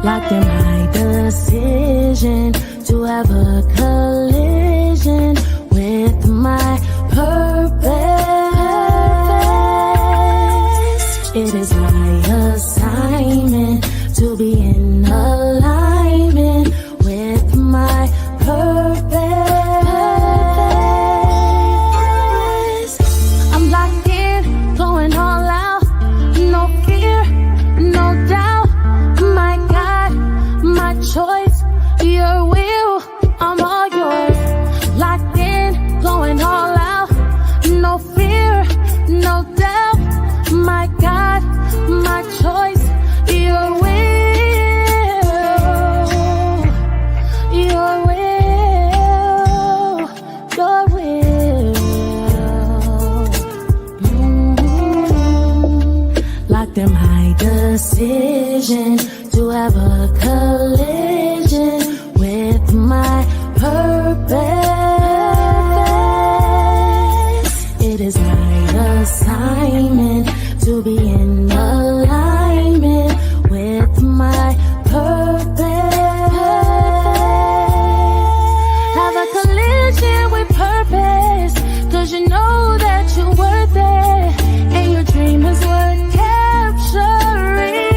locked in my decision to have a collision with my purpose. It is my assignment to be in alignment with my purpose. I'm locked in, going all out, no fear, no doubt. My God, my choice, your will, I'm all yours. Locked in, going all out, no fear, no doubt. My God, my choice, your will, your will, your will. Locked in my decision to have a collision with my purpose. It is my assignment to be in alignment with my purpose. Have a collision with purpose, 'cause you know that you're worth it, and your dream is worth capturing.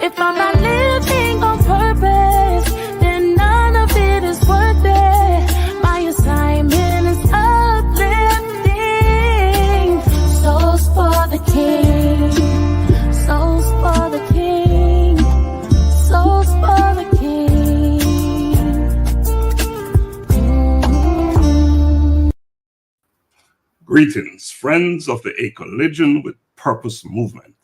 If I'm not living on purpose, then none of it is worth it. My assignment is uplifting souls for the King, souls for the King, souls for the King. Greetings, friends of the A Collision with Purpose movement.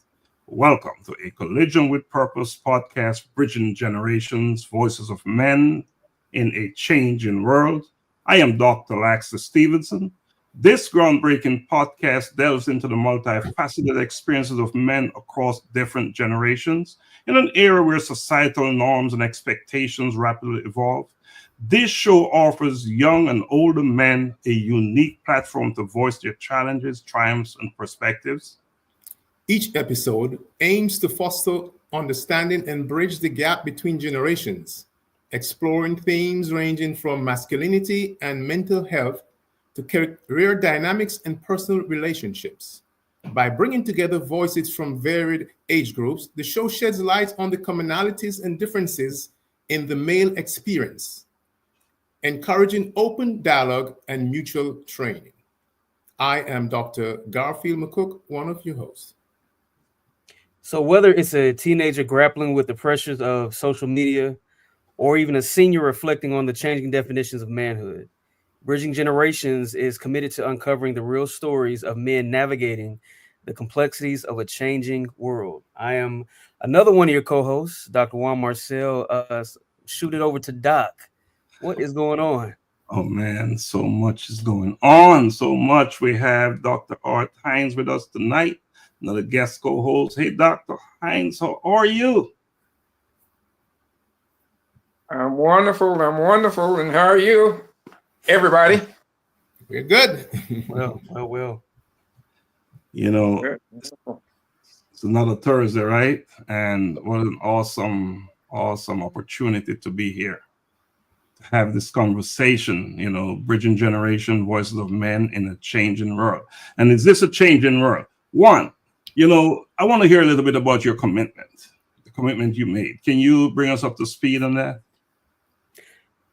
Welcome to A Collision with Purpose podcast, bridging generations, voices of men in a changing world. I am Dr. Laxley Stephenson. This groundbreaking podcast delves into the multifaceted experiences of men across different generations in an era where societal norms and expectations rapidly evolve. This show offers young and older men a unique platform to voice their challenges, triumphs, and perspectives. Each episode aims to foster understanding and bridge the gap between generations, exploring themes ranging from masculinity and mental health to career dynamics and personal relationships. By bringing together voices from varied age groups, the show sheds light on the commonalities and differences in the male experience, encouraging open dialogue and mutual training. I am Dr. Garfield McCook, one of your hosts. So whether it's a teenager grappling with the pressures of social media or even a senior reflecting on the changing definitions of manhood, Bridging Generations is committed to uncovering the real stories of men navigating the complexities of a changing world. I am another one of your co-hosts, Dr. Juan Marcel. Shoot it over to Doc. What is going on? Oh man, so much is going on. So much. We have Dr. Hines with us tonight, another guest co-host. Hey, Dr. Hines, how are you? I'm wonderful. And how are you, everybody? We're good. Well. You know, it's another Thursday, right? And what an awesome opportunity to be here, to have this conversation, you know, bridging generation, voices of men in a changing world. And is this a changing world? One, you know, I want to hear a little bit about your commitment, the commitment you made. Can you bring us up to speed on that?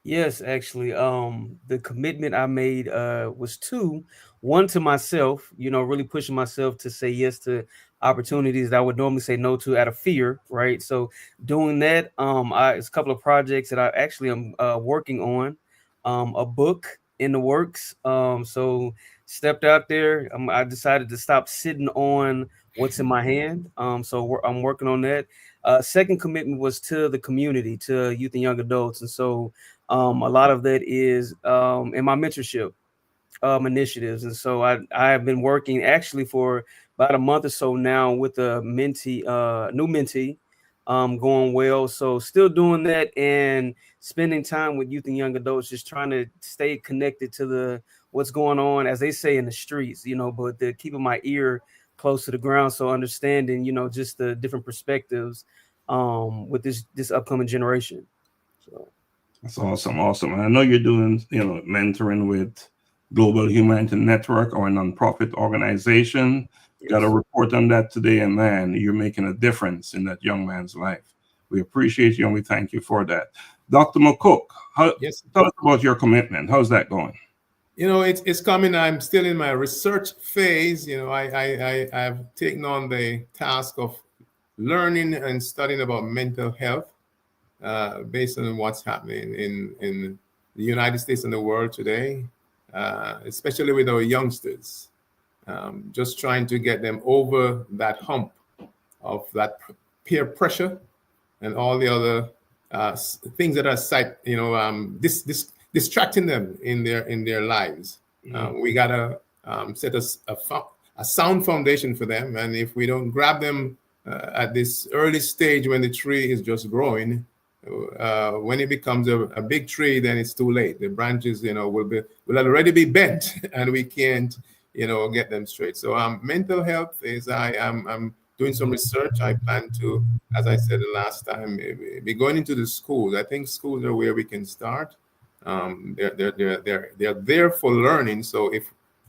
Yes, actually, the commitment I made was two. One, to myself, you know, really pushing myself to say yes to opportunities that I would normally say no to out of fear, right? So doing that, it's a couple of projects that I actually am working on, a book in the works. So stepped out there. I decided to stop sitting on what's in my hand. So I'm working on that. Second commitment was to the community, to youth and young adults. And so a lot of that is in my mentorship initiatives. And so I have been working actually for about a month or so now with a mentee, new mentee, going well. So still doing that and spending time with youth and young adults, just trying to stay connected to what's going on, as they say, in the streets, you know, but keeping my ear close to the ground. So understanding, you know, just the different perspectives with this upcoming generation. So that's awesome, awesome. And I know you're doing, mentoring with Global Humanity Network, or a nonprofit organization. Got a report on that today, and man, you're making a difference in that young man's life. We appreciate you and we thank you for that. Dr. McCook, Yes. tell us about your commitment. How's that going? It's coming. I'm still in my research phase. I've taken on the task of learning and studying about mental health based on what's happening in the United States and the world today, especially with our youngsters. Just trying to get them over that hump of that peer pressure and all the other things that are distracting them in their lives. We gotta set a sound foundation for them, and if we don't grab them at this early stage when the tree is just growing, when it becomes a big tree, then it's too late. The branches, will already be bent, and we can't, get them straight. So mental health is I'm doing some research. I plan to, as I said the last time, be going into the schools. I think schools are where we can start. They're there for learning. So if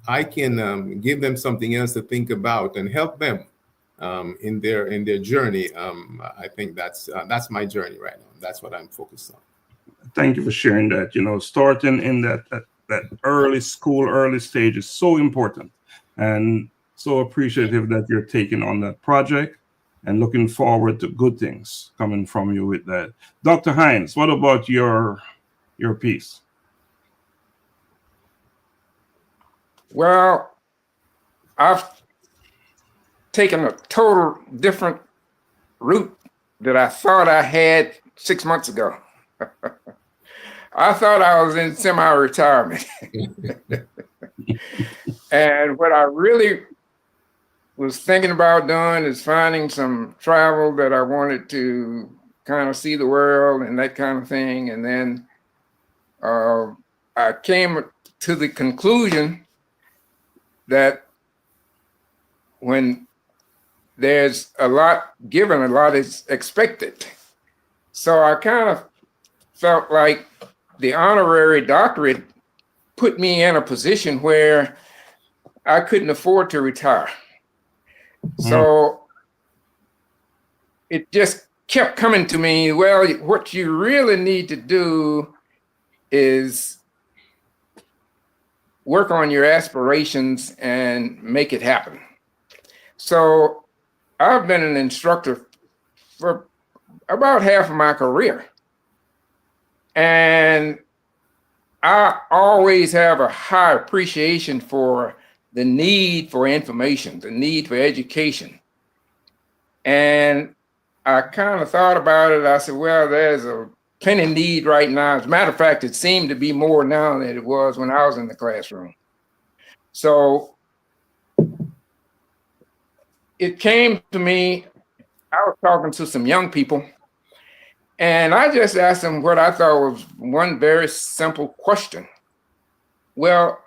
I can give them something else to think about and help them in their journey, I think that's my journey right now. That's what I'm focused on. Thank you for sharing that. Starting in that early stage is so important, and so appreciative that you're taking on that project and looking forward to good things coming from you with that. Dr. Hines, what about your piece? Well, I've taken a total different route that I thought I had 6 months ago. I thought I was in semi-retirement. And what I really was thinking about doing is finding some travel that I wanted to kind of see the world and that kind of thing. And then I came to the conclusion that when there's a lot given, a lot is expected. So I kind of felt like the honorary doctorate put me in a position where I couldn't afford to retire. So it just kept coming to me, well, what you really need to do is work on your aspirations and make it happen. So I've been an instructor for about half of my career. And I always have a high appreciation for the need for information, the need for education. And I kind of thought about it. I said, well, there's a plenty need right now. As a matter of fact, it seemed to be more now than it was when I was in the classroom. So it came to me, I was talking to some young people, and I just asked them what I thought was one very simple question. Well,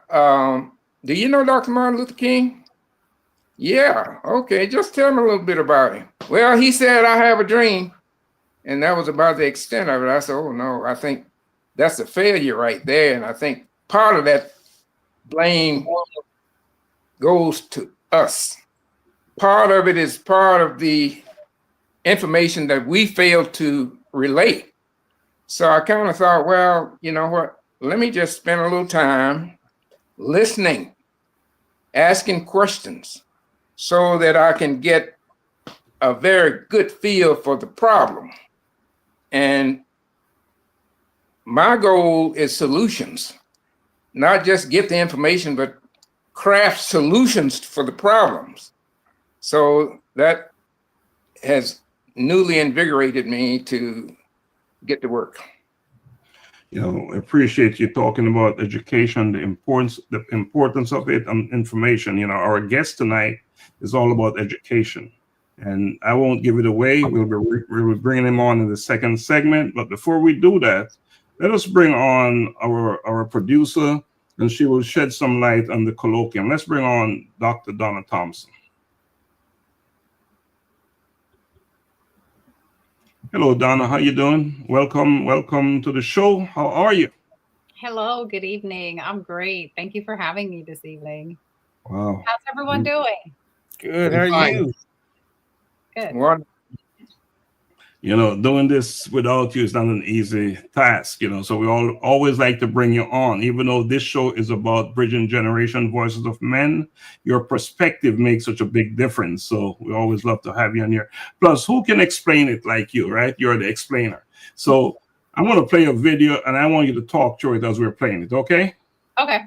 do you know Dr. Martin Luther King? Yeah, okay, just tell me a little bit about him. Well, he said, I have a dream. And that was about the extent of it. I said, oh no, I think that's a failure right there. And I think part of that blame goes to us. Part of it is part of the information that we failed to relate. So I kind of thought, well, you know what? Let me just spend a little time listening, asking questions so that I can get a very good feel for the problem. And my goal is solutions, not just get the information, but craft solutions for the problems. So that has newly invigorated me to get to work. I appreciate you talking about education, the importance of it, and information. Our guest tonight is all about education, and I won't give it away. We'll be bringing him on in the second segment. But before we do that, let us bring on our producer, and she will shed some light on the colloquium. Let's bring on Dr. Donna Thompson. Hello, Donna. How you doing? Welcome to the show. How are you? Hello, good evening. I'm great. Thank you for having me this evening. Wow. How's everyone doing? Good. How are Fine. you? Good. One, Doing this without you is not an easy task, so we always like to bring you on. Even though this show is about bridging generation voices of men, your perspective makes such a big difference. So we always love to have you on here. Plus, who can explain it like you, right? You're the explainer. So I'm going to play a video and I want you to talk through it as we're playing it, okay? Okay.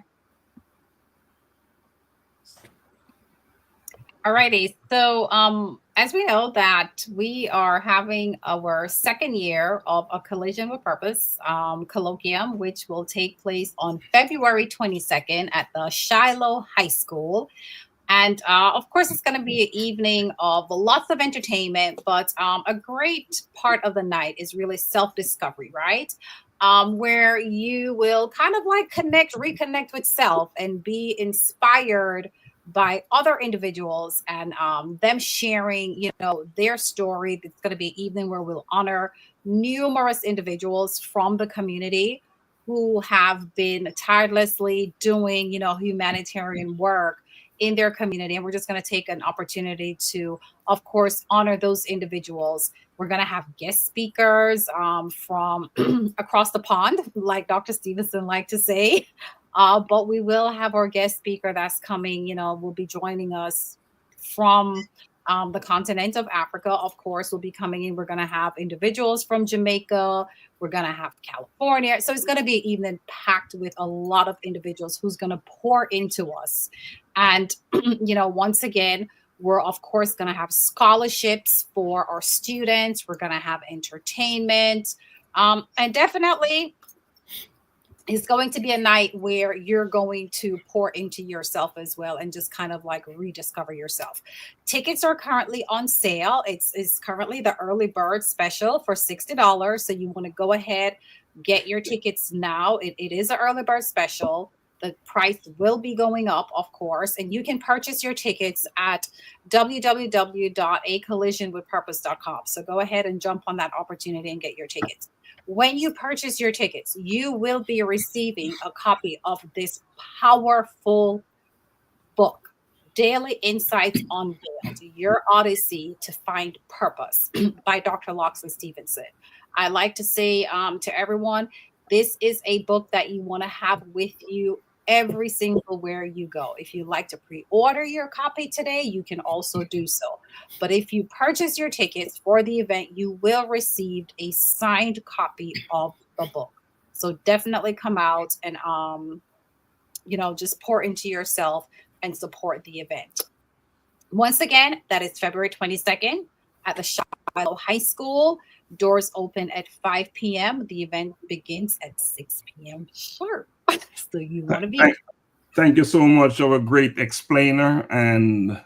Alrighty. So, as we know that we are having our second year of a Collision with Purpose colloquium, which will take place on February 22nd at the Shiloh High School. And of course, it's going to be an evening of lots of entertainment, but a great part of the night is really self-discovery, right? Where you will kind of like reconnect with self and be inspired by other individuals and them sharing, their story. It's going to be an evening where we'll honor numerous individuals from the community who have been tirelessly doing, humanitarian work in their community. And we're just going to take an opportunity to, of course, honor those individuals. We're going to have guest speakers from across the pond, like Dr. Stephenson liked to say. But we will have our guest speaker that's coming, will be joining us from the continent of Africa. Of course, will be coming in. We're going to have individuals from Jamaica. We're going to have California. So it's going to be an evening packed with a lot of individuals who's going to pour into us. And, once again, we're, of course, going to have scholarships for our students. We're going to have entertainment. And definitely, it's going to be a night where you're going to pour into yourself as well and just kind of like rediscover yourself. Tickets are currently on sale. It's currently the early bird special for $60. So you want to go ahead, get your tickets now. It is an early bird special. The price will be going up, of course, and you can purchase your tickets at www.acollisionwithpurpose.com. So go ahead and jump on that opportunity and get your tickets. When you purchase your tickets, you will be receiving a copy of this powerful book, Daily Insights Unveiled, Your Odyssey to Find Purpose by Dr. Laxley Stephenson. I like to say to everyone, this is a book that you want to have with you every single where you go. If you like to pre-order your copy today, you can also do so. But if you purchase your tickets for the event, you will receive a signed copy of the book. So definitely come out and just pour into yourself and support the event. Once again, that is February 22nd at the Shiloh High School. Doors open at 5 p.m. The event begins at 6 p.m. sharp. So you want to be. Thank you so much, our great explainer, and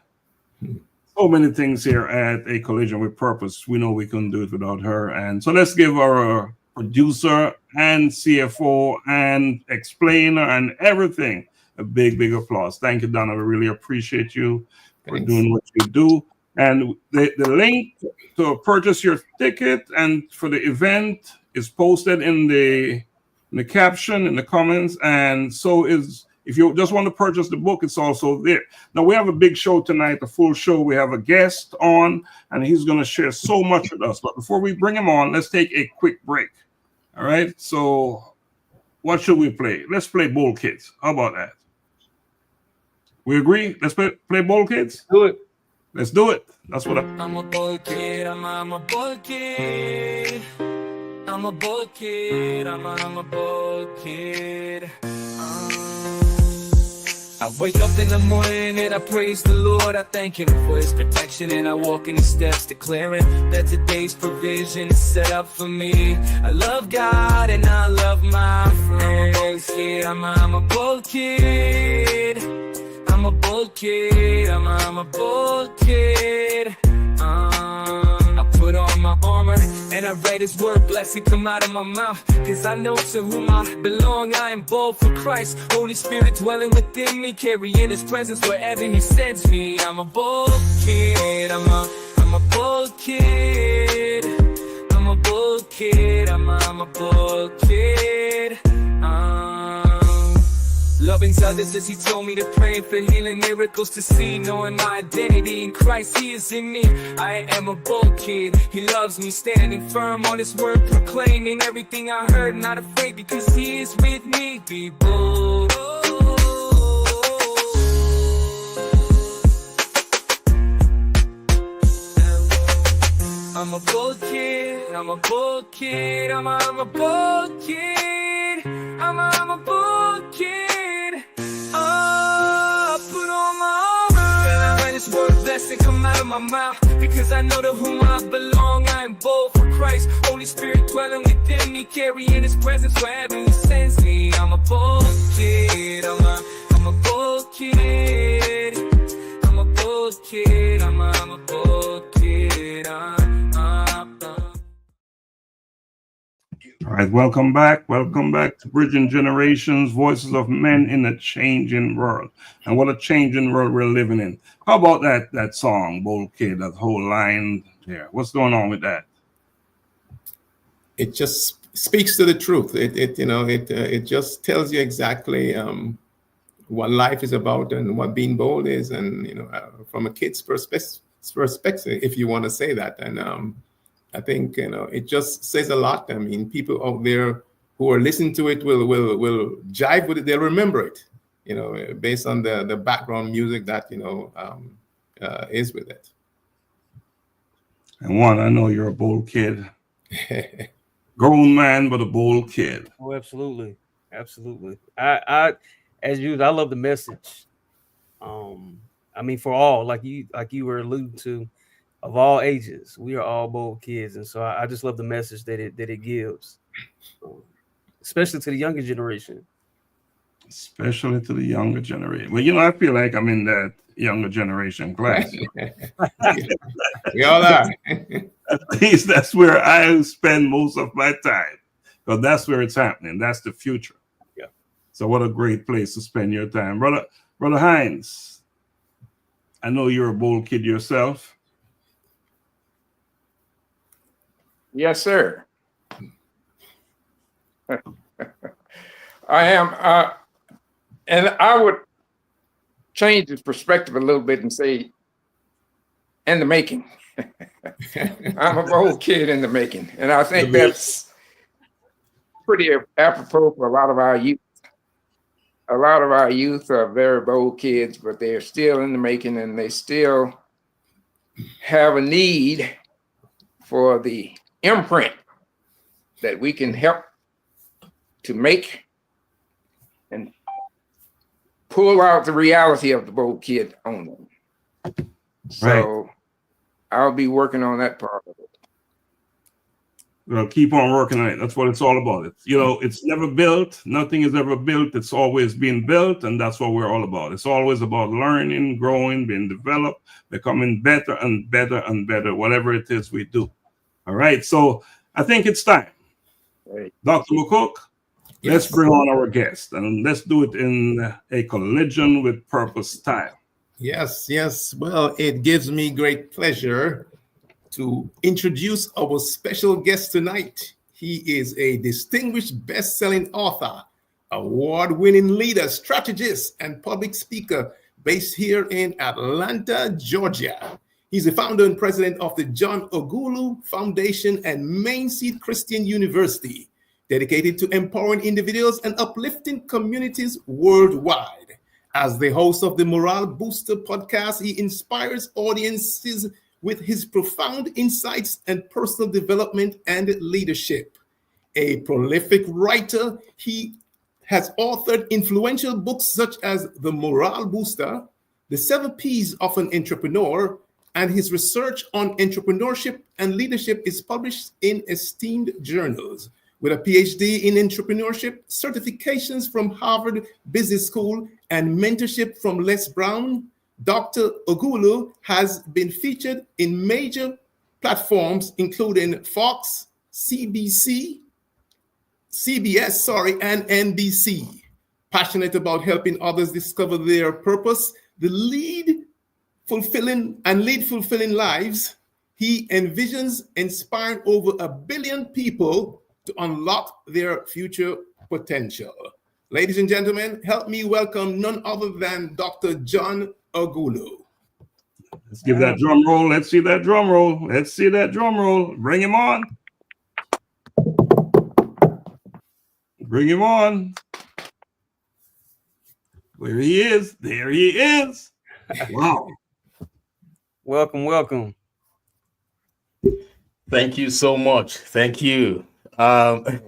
so many things here at A Collision with Purpose. We know we couldn't do it without her. And so let's give our producer and CFO and explainer and everything a big applause. Thank you, Donna. We really appreciate you for doing what you do. And the link to purchase your ticket and for the event is posted in the caption, in the comments. And so if you just want to purchase the book, it's also there. Now, we have a big show tonight, a full show. We have a guest on, and he's going to share so much with us. But before we bring him on, let's take a quick break. All right? So what should we play? Let's play Bold Kids. How about that? We agree? Let's play Bold Kids? Do it. Let's do it. That's what I'm a bold kid, I'm a bold kid. I'm a bold kid, I'm a bold kid. I wake up in the morning and I praise the Lord. I thank Him for His protection and I walk in His steps, declaring that today's provision is set up for me. I love God and I love my friends. I'm a bold kid. I'm a bold kid. I'm a bold kid. I put on my armor and I read His word, blessing come out of my mouth. Cause I know to whom I belong, I am bold for Christ. Holy Spirit dwelling within me, carrying His presence wherever He sends me. I'm a bold kid, I'm a bold kid. I'm a kid. I'm a bull kid. Loving others as he told me to pray for healing, miracles to see, knowing my identity in Christ, he is in me. I am a bold kid, he loves me, standing firm on his word, proclaiming everything I heard, not afraid because he is with me. Be bold. I'm a bold kid, I'm a bold kid, I'm a bold kid, I'm a bold kid. Put on my armor and I let his word blessing come out of my mouth, because I know to whom I belong. I am bold for Christ, Holy Spirit dwelling within me, carrying his presence wherever he sends me. I'm a bold kid, I'm a bold kid, I'm a bold kid, I'm a bold kid. All right, welcome back. Welcome back to Bridging Generations, Voices of Men in a Changing World. And what a changing world we're living in. How about that song, Bold Kid, that whole line there? What's going on with that? It just speaks to the truth. It just tells you exactly what life is about and what being bold is, and from a kid's perspective, if you want to say that. And I think it just says a lot. I mean, people out there who are listening to it will jive with it. They'll remember it, based on the background music that is with it. And Juan, I know you're a bold kid, grown man, but a bold kid. Oh, absolutely, absolutely. I as you, I love the message. I mean, for all, like you were alluding to, of all ages, we are all bold kids, and so I just love the message that it gives, especially to the younger generation. Especially to the younger generation. Well, I feel like I'm in that younger generation class. We all are. At least that's where I spend most of my time, because that's where it's happening. That's the future. Yeah. So what a great place to spend your time, brother Hines. I know you're a bold kid yourself. Yes, sir. I am. And I would change the perspective a little bit and say, in the making. I'm a bold kid in the making. And I think that's pretty apropos for a lot of our youth. A lot of our youth are very bold kids, but they're still in the making, and they still have a need for the imprint that we can help to make and pull out the reality of the bold kid on them. So I'll be working on that part of it. Well, keep on working on it. That's what it's all about. It's never built. Nothing is ever built. It's always being built, and that's what we're all about. It's always about learning, growing, being developed, becoming better and better and better, whatever it is we do. All right, so I think it's time. Right. Dr. McCook, Yes. Let's bring on our guest, and let's do it in a collision with purpose style. Yes. Well, it gives me great pleasure to introduce our special guest tonight. He is a distinguished best-selling author, award-winning leader, strategist, and public speaker based here in Atlanta, Georgia. He's the founder and president of the John Ughulu Foundation and Mainseed Christian University, dedicated to empowering individuals and uplifting communities worldwide. As the host of the Morale Booster podcast, he inspires audiences with his profound insights and personal development and leadership. A prolific writer, he has authored influential books such as The Morale Booster, The 7 P's of an Entrepreneur, and his research on entrepreneurship and leadership is published in esteemed journals. With a PhD in entrepreneurship, certifications from Harvard Business School, and mentorship from Les Brown, Dr. Ughulu has been featured in major platforms including Fox, CBS, and NBC. Passionate about helping others discover their purpose, lead fulfilling lives. He envisions inspiring over 1 billion people to unlock their future potential. Ladies and gentlemen, help me welcome none other than Dr. John Ughulu. Let's give that drum roll. Let's see that drum roll. Let's see that drum roll. Bring him on. Bring him on. Where he is. There he is. Wow. Welcome, welcome. Thank you so much. Thank you. Dr.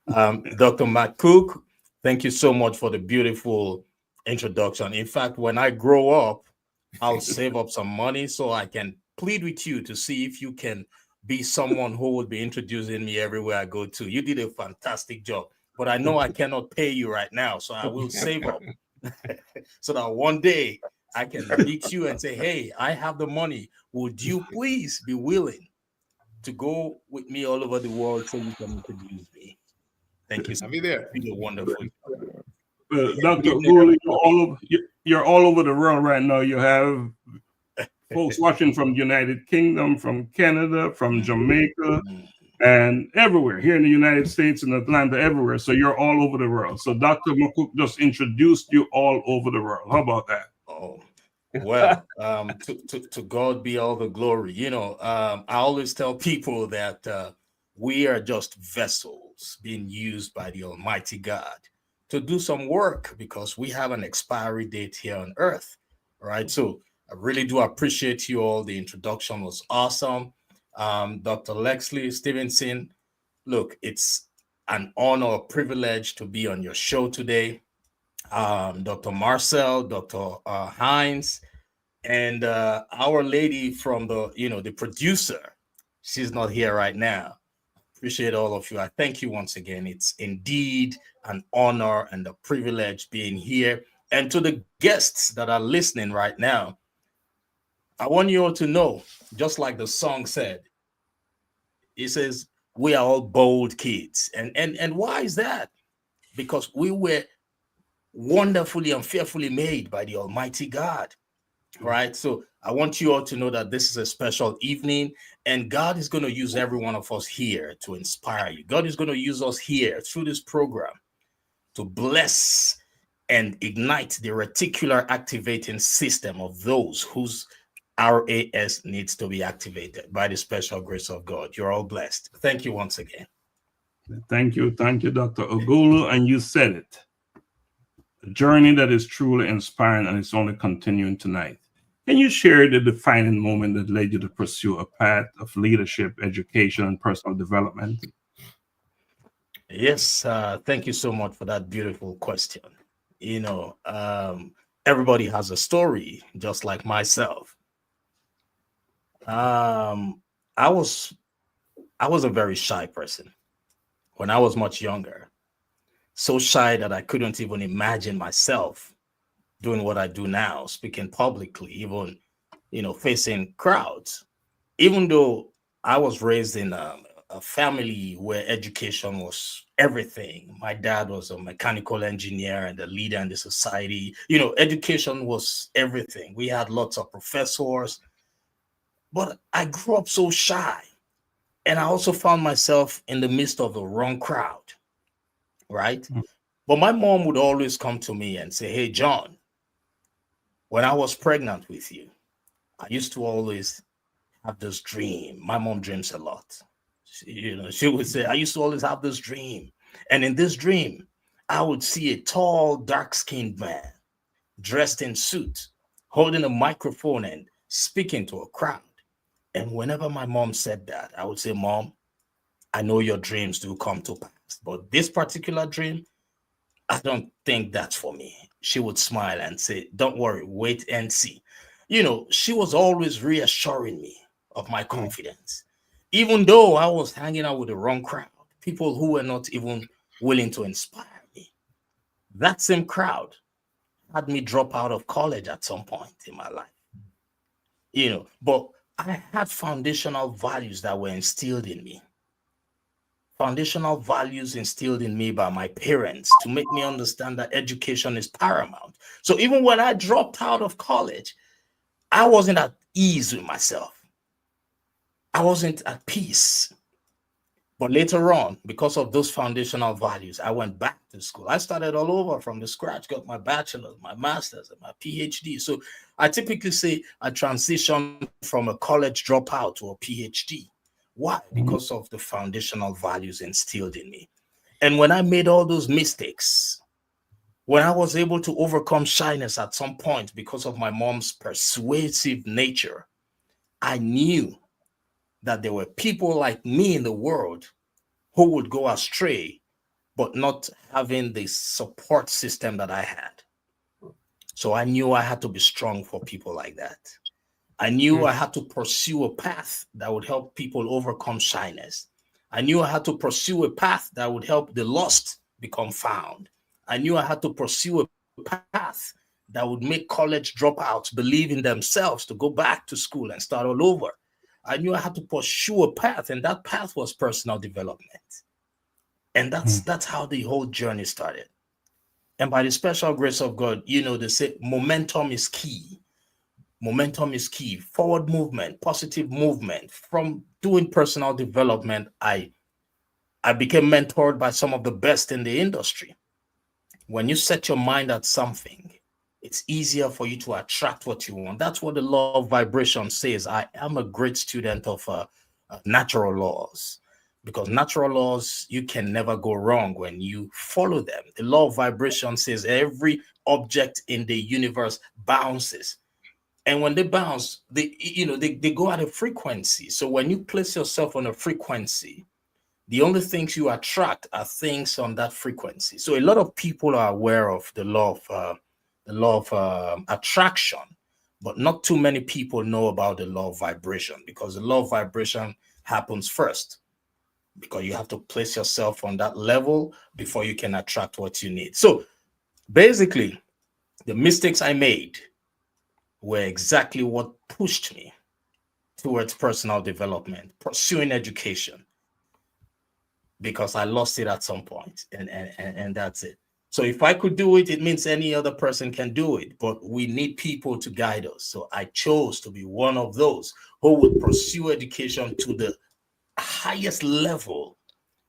McCook, thank you so much for the beautiful introduction. In fact, when I grow up, I'll save up some money so I can plead with you to see if you can be someone who would be introducing me everywhere I go to. You did a fantastic job, but I know I cannot pay you right now, so I will save up so that one day I can meet you and say, hey, I have the money. Would you please be willing to go with me all over the world so you can introduce me? Thank you. I'll be there. You're wonderful. Dr. Ughulu, you're all over the world right now. You have folks watching from the United Kingdom, from Canada, from Jamaica, and everywhere here in the United States and Atlanta, everywhere. So you're all over the world. So Dr. McCook just introduced you all over the world. How about that? Oh, well, to God be all the glory. You know, I always tell people that we are just vessels being used by the Almighty God to do some work because we have an expiry date here on earth. All right. So I really do appreciate you all. The introduction was awesome. Dr. Laxley, Stephenson, look, it's an honor, a privilege to be on your show today. Dr. Marcel, Dr. Hines, and our lady from the producer. She's not here right now. Appreciate all of you. I thank you once again. It's indeed an honor and a privilege being here. And to the guests that are listening right now, I want you all to know, just like the song said, it says, we are all bold kids. And why is that? Because we were wonderfully and fearfully made by the Almighty God. Right? So I want you all to know that this is a special evening, and God is going to use every one of us here to inspire you. God is going to use us here through this program to bless and ignite the reticular activating system of those whose RAS needs to be activated by the special grace of God. You're all blessed. Thank you once again. Thank you, Dr. Ughulu. And you said it. A journey that is truly inspiring, and it's only continuing tonight. Can you share the defining moment that led you to pursue a path of leadership, education, and personal development? Yes, thank you so much for that beautiful question. You know, everybody has a story, just like myself. I was a very shy person when I was much younger. So shy that I couldn't even imagine myself doing what I do now, speaking publicly, even, facing crowds. Even though I was raised in a family where education was everything. My dad was a mechanical engineer and a leader in the society. Education was everything. We had lots of professors, but I grew up so shy. And I also found myself in the midst of the wrong crowd. Right? But my mom would always come to me and say, hey, John, when I was pregnant with you, I used to always have this dream. My mom dreams a lot. She would say, I used to always have this dream. And in this dream, I would see a tall, dark-skinned man dressed in suit, holding a microphone and speaking to a crowd. And whenever my mom said that, I would say, Mom, I know your dreams do come to pass, but this particular dream, I don't think that's for me. She would smile and say, don't worry, wait and see. She was always reassuring me of my confidence. Even though I was hanging out with the wrong crowd, people who were not even willing to inspire me. That same crowd had me drop out of college at some point in my life. But I had foundational values that were instilled in me. Foundational values instilled in me by my parents to make me understand that education is paramount. So even when I dropped out of college, I wasn't at ease with myself. I wasn't at peace. But later on, because of those foundational values, I went back to school. I started all over from the scratch, got my bachelor's, my master's, and my PhD. So I typically say I transitioned from a college dropout to a PhD. Why? Because of the foundational values instilled in me. And when I made all those mistakes, when I was able to overcome shyness at some point because of my mom's persuasive nature, I knew that there were people like me in the world who would go astray, but not having the support system that I had. So I knew I had to be strong for people like that. I knew I had to pursue a path that would help people overcome shyness. I knew I had to pursue a path that would help the lost become found. I knew I had to pursue a path that would make college dropouts believe in themselves to go back to school and start all over. I knew I had to pursue a path, and that path was personal development. And that's how the whole journey started. And by the special grace of God, they say momentum is key. Momentum is key. Forward movement, positive movement. From doing personal development, I became mentored by some of the best in the industry. When you set your mind at something, it's easier for you to attract what you want. That's what the law of vibration says. I am a great student of natural laws, because natural laws, you can never go wrong when you follow them. The law of vibration says every object in the universe bounces. And when they bounce, they go at a frequency. So when you place yourself on a frequency, the only things you attract are things on that frequency. So a lot of people are aware of the law of attraction, but not too many people know about the law of vibration, because the law of vibration happens first, because you have to place yourself on that level before you can attract what you need. So basically, the mistakes I made were exactly what pushed me towards personal development, pursuing education, because I lost it at some point, and that's it. So if I could do it, it means any other person can do it, but we need people to guide us. So I chose to be one of those who would pursue education to the highest level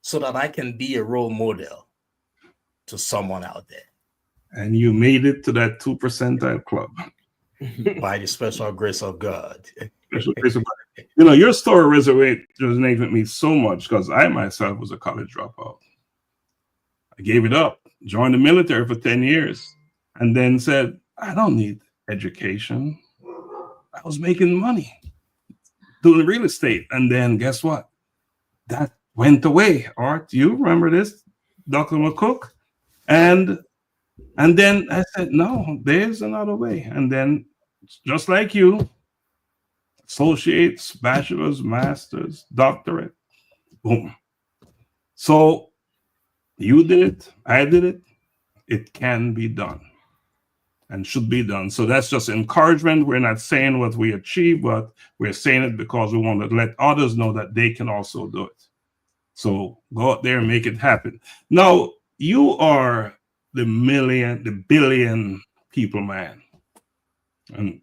so that I can be a role model to someone out there. And you made it to that 2% club. By the special grace of God. Special grace of God. Your story resonates with me so much, because I myself was a college dropout. I gave it up, joined the military for 10 years, and then said, I don't need education. I was making money doing real estate. And then guess what? That went away. Art, you remember this, Dr. McCook? And then I said, no, there's another way. And then, just like you, associates, bachelor's, master's, doctorate, boom. So you did it, I did it. It can be done and should be done. So that's just encouragement. We're not saying what we achieve, but we're saying it because we want to let others know that they can also do it. So go out there and make it happen. Now, you are the billion people man. And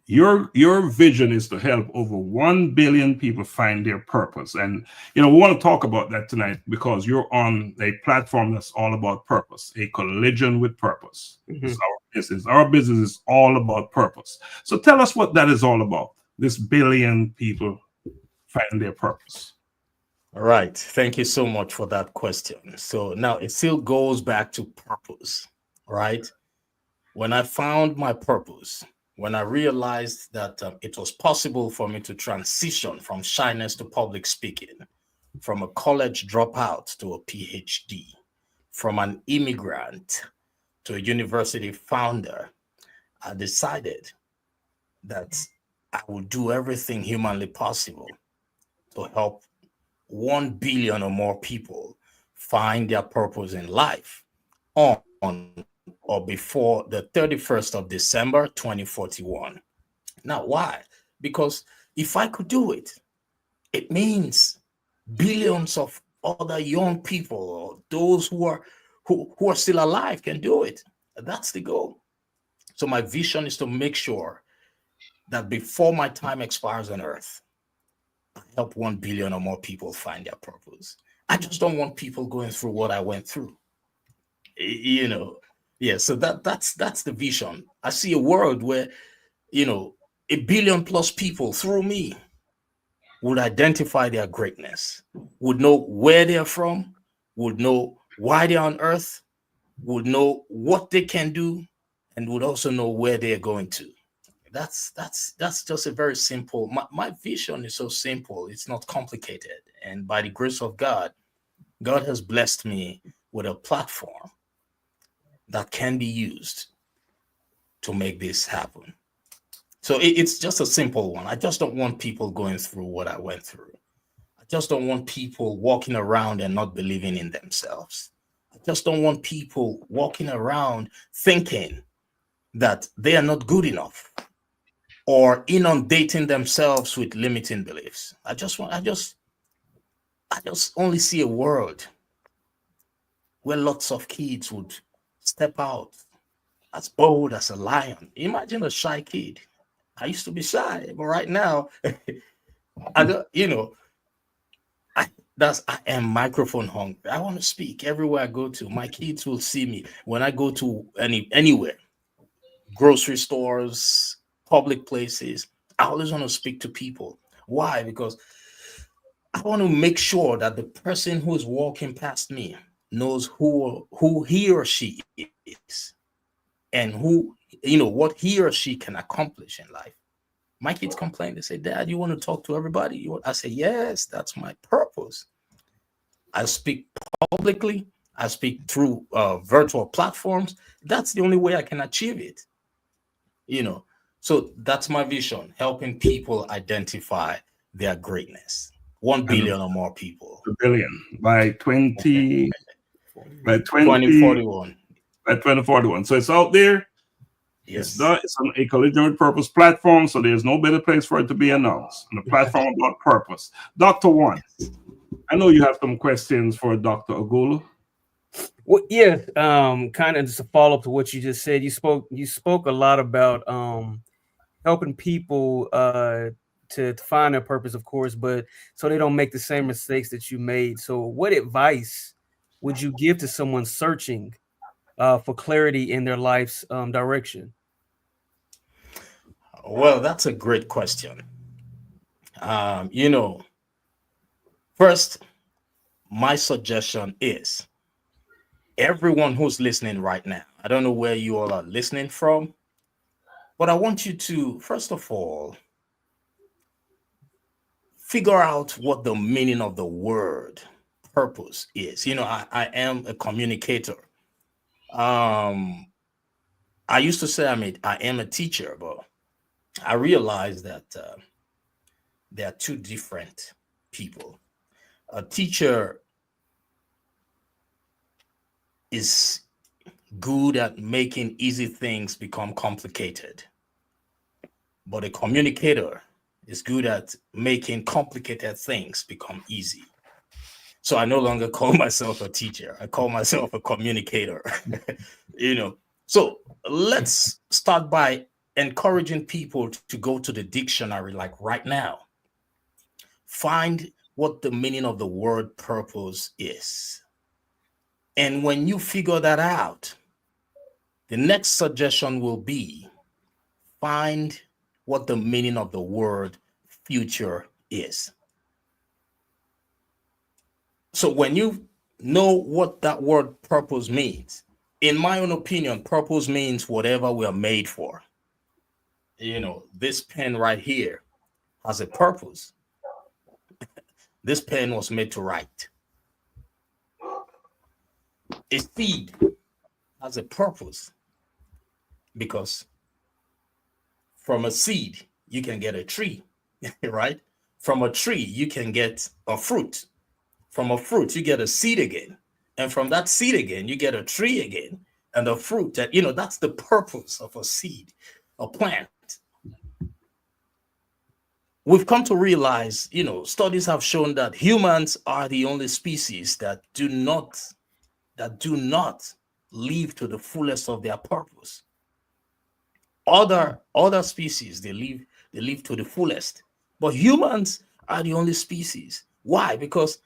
your vision is to help over 1 billion people find their purpose. And, we want to talk about that tonight, because you're on a platform that's all about purpose, a collision with purpose. It's our business. Our business is all about purpose. So tell us what that is all about. This billion people find their purpose. All right. Thank you so much for that question. So now it still goes back to purpose, right? When I found my purpose, when I realized that it was possible for me to transition from shyness to public speaking, from a college dropout to a PhD, from an immigrant to a university founder, I decided that I would do everything humanly possible to help 1 billion or more people find their purpose in life on or before the 31st of December, 2041. Now, why? Because if I could do it, it means billions of other young people, or those who are still alive, can do it. That's the goal. So my vision is to make sure that before my time expires on earth, I help 1 billion or more people find their purpose. I just don't want people going through what I went through. You know, yeah. So that's the vision. I see a world where, 1 billion plus people through me would identify their greatness, would know where they're from, would know why they're on earth, would know what they can do, and would also know where they're going to. That's just a very simple. My vision is so simple. It's not complicated. And by the grace of God, God has blessed me with a platform that can be used to make this happen. So it's just a simple one. I just don't want people going through what I went through. I just don't want people walking around and not believing in themselves. I just don't want people walking around thinking that they are not good enough or inundating themselves with limiting beliefs. I just only see a world where lots of kids would step out as bold as a lion. Imagine a shy kid. I used to be shy, but right now, I am microphone hungry. I want to speak everywhere I go to. My kids will see me when I go to anywhere, grocery stores, public places. I always want to speak to people. Why? Because I want to make sure that the person who is walking past me knows who he or she is and what he or she can accomplish in life. My kids complain. They say, Dad, you want to talk to everybody? I say, yes, that's my purpose. I speak publicly. I speak through virtual platforms. That's the only way I can achieve it. So that's my vision, helping people identify their greatness. 1 billion or more people. 1 billion by 2041. By 2041. So it's out there. Yes. It's on a Collision with Purpose platform, so there's no better place for it to be announced. On the platform about purpose. Dr. Juan, I know you have some questions for Dr. Ughulu. Well, yeah, kind of just a follow up to what you just said. You spoke a lot about helping people to find their purpose, of course, but so they don't make the same mistakes that you made. So, what advice would you give to someone searching for clarity in their life's direction? Well, that's a great question. First, my suggestion is everyone who's listening right now, I don't know where you all are listening from, but I want you to, first of all, figure out what the meaning of the word purpose is. I am a communicator. I used to say I am a teacher, but I realized that there are two different people. A teacher is good at making easy things become complicated, but a communicator is good at making complicated things become easy. So I no longer call myself a teacher. I call myself a communicator. So let's start by encouraging people to go to the dictionary, like right now. Find what the meaning of the word purpose is. And when you figure that out, the next suggestion will be find what the meaning of the word future is. So when you know what that word purpose means, in my own opinion, purpose means whatever we are made for. This pen right here has a purpose. This pen was made to write. A seed has a purpose because from a seed, you can get a tree, right? From a tree, you can get a fruit. From a fruit, you get a seed again. And from that seed again, you get a tree again. And the fruit that's the purpose of a seed, a plant. We've come to realize, studies have shown that humans are the only species that do not live to the fullest of their purpose. Other species, they live to the fullest. But humans are the only species. Why? Because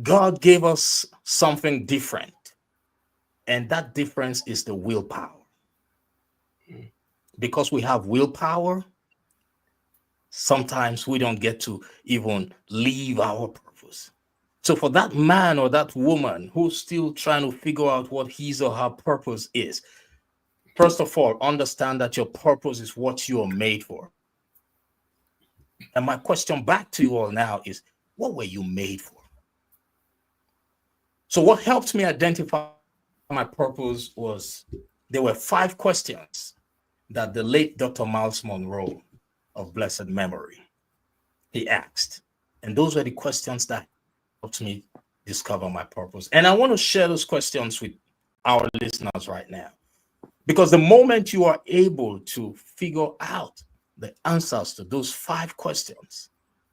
God gave us something different. And that difference is the willpower. Because we have willpower, sometimes we don't get to even leave our purpose. So for that man or that woman who's still trying to figure out what his or her purpose is, first of all, understand that your purpose is what you are made for. And my question back to you all now is, what were you made for? So what helped me identify my purpose was, there were 5 questions that the late Dr. Miles Monroe of blessed memory, he asked. And those were the questions that helped me discover my purpose. And I want to share those questions with our listeners right now. Because the moment you are able to figure out the answers to those 5 questions,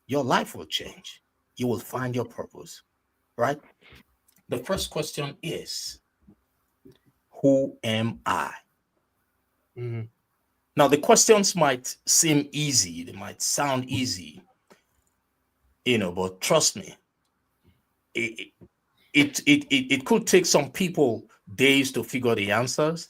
your life will change. You will find your purpose, right? The first question is, who am I? Mm-hmm. Now, the questions might seem easy. They might sound easy, but trust me, it could take some people days to figure the answers.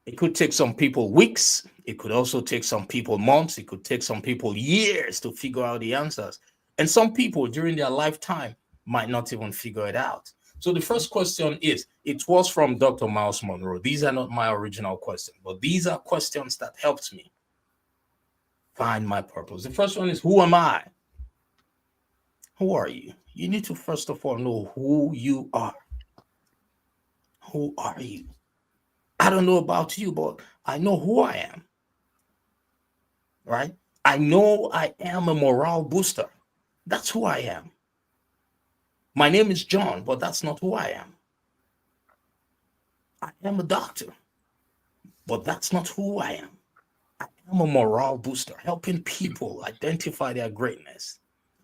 It could take some people weeks. It could also take some people months. It could take some people years to figure out the answers. And some people during their lifetime might not even figure it out. So the first question is, it was from Dr. Miles Monroe. These are not my original questions, but these are questions that helped me find my purpose. The first one is, who am I? Who are you? You need to first of all know who you are. Who are you? I don't know about you, but I know who I am. Right? I know I am a morale booster. That's who I am. My name is John, but that's not who I am. I am a doctor, but that's not who I am. I am a morale booster, helping people identify their greatness.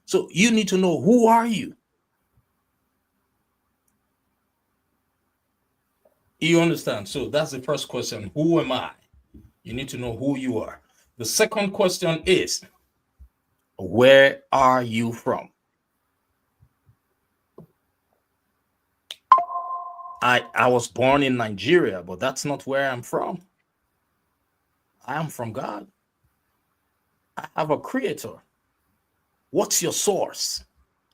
So you need to know, who are you? You understand? So that's the first question. Who am I? You need to know who you are. The second question is, where are you from? I was born in Nigeria, but that's not where I'm from. I am from God. I have a creator. What's your source?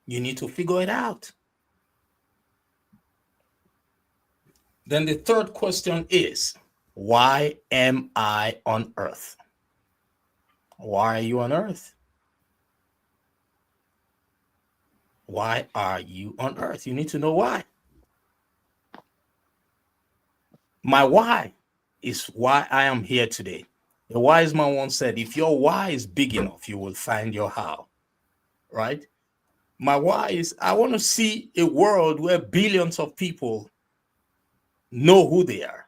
You need to figure it out. Then the third question is, why am I on earth? Why are you on earth? Why are you on earth? You need to know why. My why is why I am here today. The wise man once said, if your why is big enough, you will find your how. Right? My why is, I want to see a world where billions of people know who they are,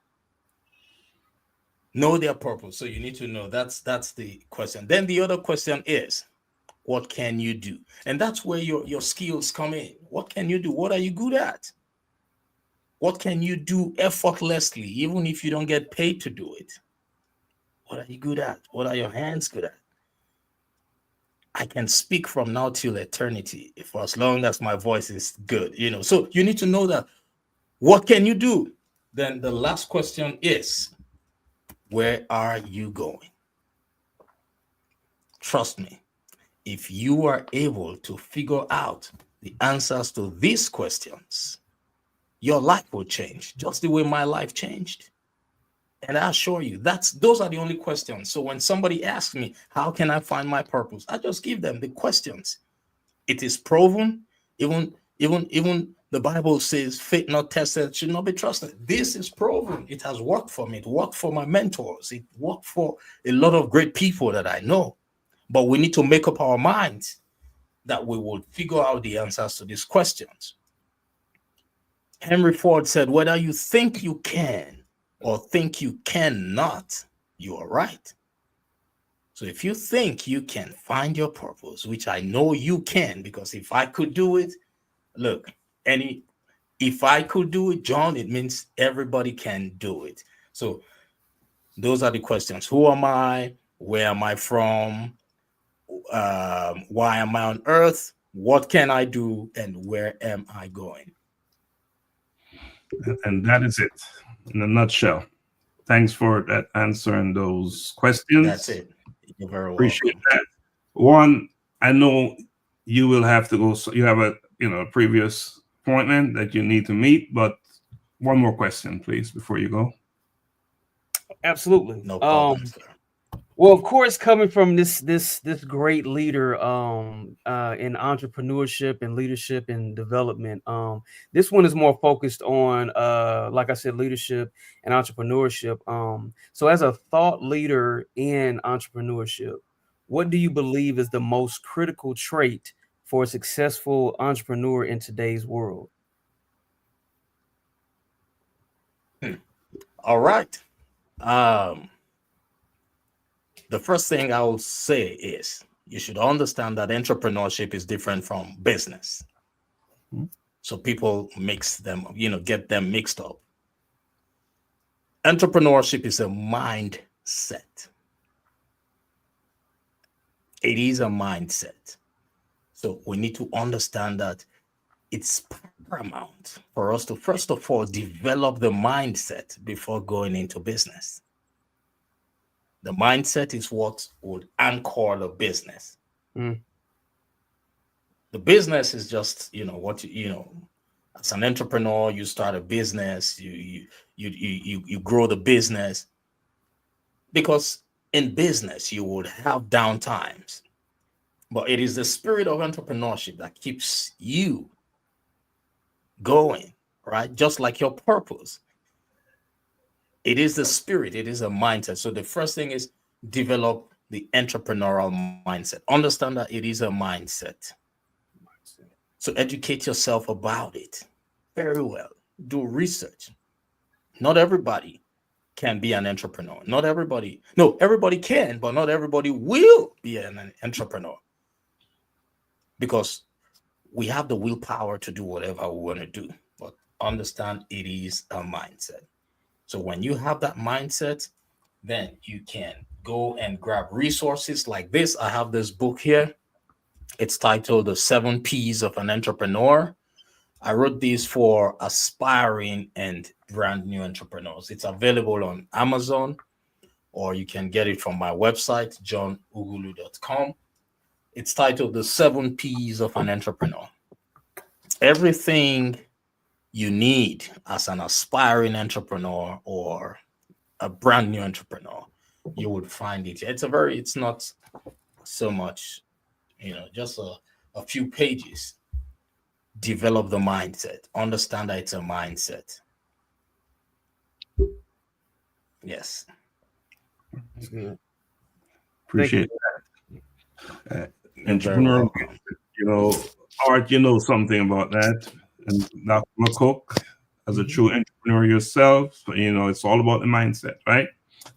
know their purpose. So you need to know, that's the question. Then the other question is, what can you do? And that's where your skills come in. What can you do? What are you good at? What can you do effortlessly, even if you don't get paid to do it? What are you good at? What are your hands good at? I can speak from now till eternity for as long as my voice is good, So you need to know that. What can you do? Then the last question is, where are you going? Trust me, if you are able to figure out the answers to these questions, your life will change, just the way my life changed. And I assure you, those are the only questions. So when somebody asks me, how can I find my purpose? I just give them the questions. It is proven. Even the Bible says, faith not tested should not be trusted. This is proven. It has worked for me. It worked for my mentors. It worked for a lot of great people that I know. But we need to make up our minds that we will figure out the answers to these questions. Henry Ford said, whether you think you can or think you cannot, you are right. So if you think you can find your purpose, which I know you can, because if I could do it, look, if I could do it, John, it means everybody can do it. So those are the questions. Who am I? Where am I from? why am I on earth? What can I do? And where am I going? And that is it in a nutshell. Thanks for that answer and those questions. That's it. You're very welcome. Appreciate that. Juan, I know you will have to go. So you have a previous appointment that you need to meet, but one more question, please, before you go. Absolutely. No problem, sir. Well, of course, coming from this great leader in entrepreneurship and leadership and development, this one is more focused on, like I said, leadership and entrepreneurship. So as a thought leader in entrepreneurship, what do you believe is the most critical trait for a successful entrepreneur in today's world? All right. The first thing I will say is you should understand that entrepreneurship is different from business. So people mix them, get them mixed up. Entrepreneurship is a mindset. It is a mindset. So we need to understand that it's paramount for us to, first of all, develop the mindset before going into business. The mindset is what would anchor the business. The business is just, as an entrepreneur, you start a business, you grow the business, because in business you would have down times, but it is the spirit of entrepreneurship that keeps you going, right? Just like your purpose. It is the spirit, it is a mindset. So the first thing is develop the entrepreneurial mindset. Understand that it is a mindset. So educate yourself about it very well. Do research. Not everybody can be an entrepreneur. Everybody can, but not everybody will be an entrepreneur. Because we have the willpower to do whatever we want to do. But understand it is a mindset. So when you have that mindset, then you can go and grab resources like this. I have this book here. It's titled The 7 P's of an Entrepreneur. I wrote this for aspiring and brand new entrepreneurs. It's available on Amazon, or you can get it from my website, johnughulu.com. It's titled The 7 P's of an Entrepreneur. Everything you need as an aspiring entrepreneur or a brand new entrepreneur, you would find it. It's not so much, just a few pages. Develop the mindset. Understand that it's a mindset. Yes. That's good. Appreciate that. Entrepreneur, Art, something about that. And Dr. McCook, as a true entrepreneur yourself, it's all about the mindset, right?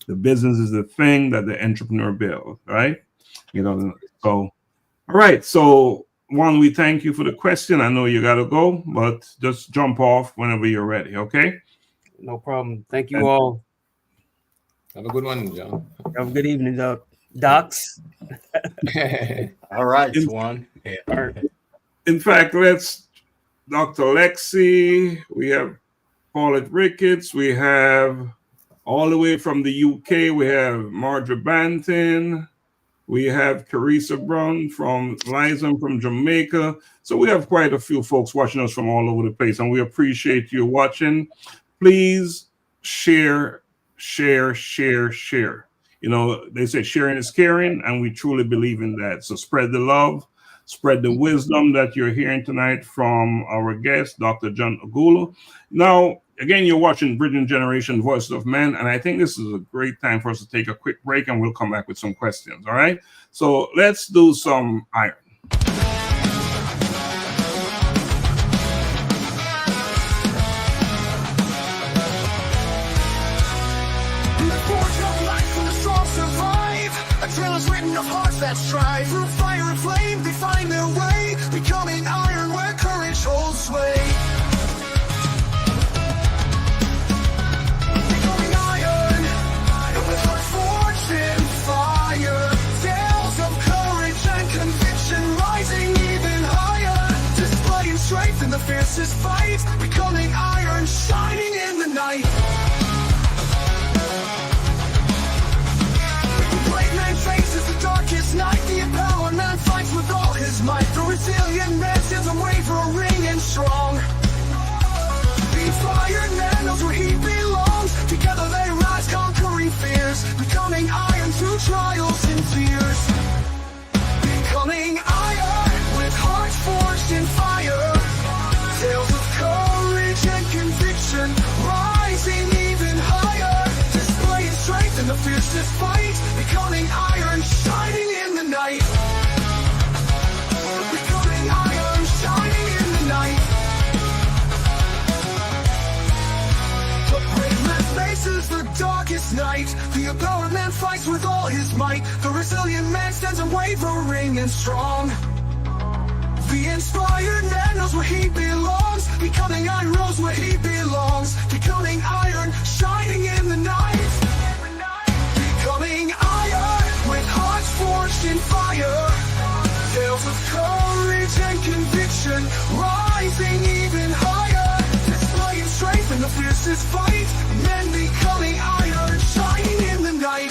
The business is the thing that the entrepreneur builds, right? So, all right. So, Juan, we thank you for the question. I know you got to go, but just jump off whenever you're ready, okay? No problem. Thank you all. Have a good one, John. Have a good evening, Docs. All right, Juan. Yeah. All right. In fact, Dr. Lexi, we have Paulette Ricketts, we have all the way from the UK, we have Marjorie Banton, we have Carissa Brown from Liza from Jamaica. So we have quite a few folks watching us from all over the place, and we appreciate you watching. Please share. They say sharing is caring, and we truly believe in that. So spread the love. Spread the wisdom that you're hearing tonight from our guest, Dr. John Ughulu. Now, again, you're watching Bridging Generation Voices of Men, and I think this is a great time for us to take a quick break, and we'll come back with some questions, all right? So let's do some iron. Written of hearts that strive through fire and flame, they find their way, becoming iron where courage holds sway. Becoming iron, with hearts forged in fire, tales of courage fiercest fight, becoming iron, shining in the night. Becoming iron, shining in the night. The brave man faces the darkest night. The empowered man fights with all his might. The resilient man stands unwavering and strong. The inspired man knows where he belongs. Becoming iron knows where he belongs. Becoming iron, shining in the night. Becoming iron, with hearts forged in fire. Tales of courage and conviction, rising even higher. Displaying strength in the fiercest fight. Men becoming iron, shining in the night.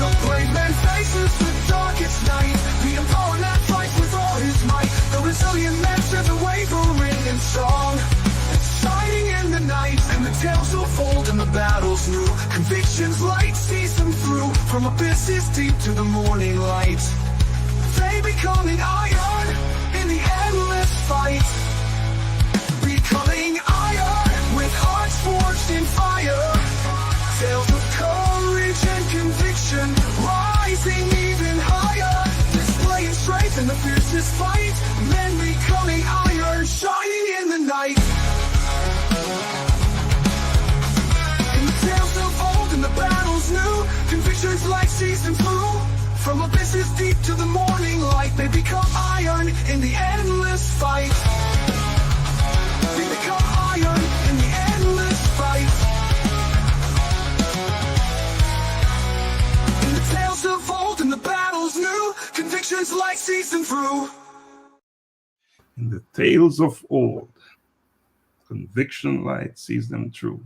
The brave man faces the darkest night. The empowered man fights with all his might. The resilient man stands unwavering and strong, shining in the night. And the tales unfold and the battle's new. Convictions light sees them through. From abysses deep to the morning light. They becoming iron in the endless fight. Becoming iron with hearts forged in fire. Tales of courage and conviction, rising even higher. Displaying strength in the fiercest fight. Men becoming iron, shining in the night. In the tales of old and the battles new, convictions like season through. From abysses deep to the morning light, they become iron in the endless fight. They become iron in the endless fight. In the tales of old and the battles new, convictions like season through. In the tales of old, conviction light sees them through.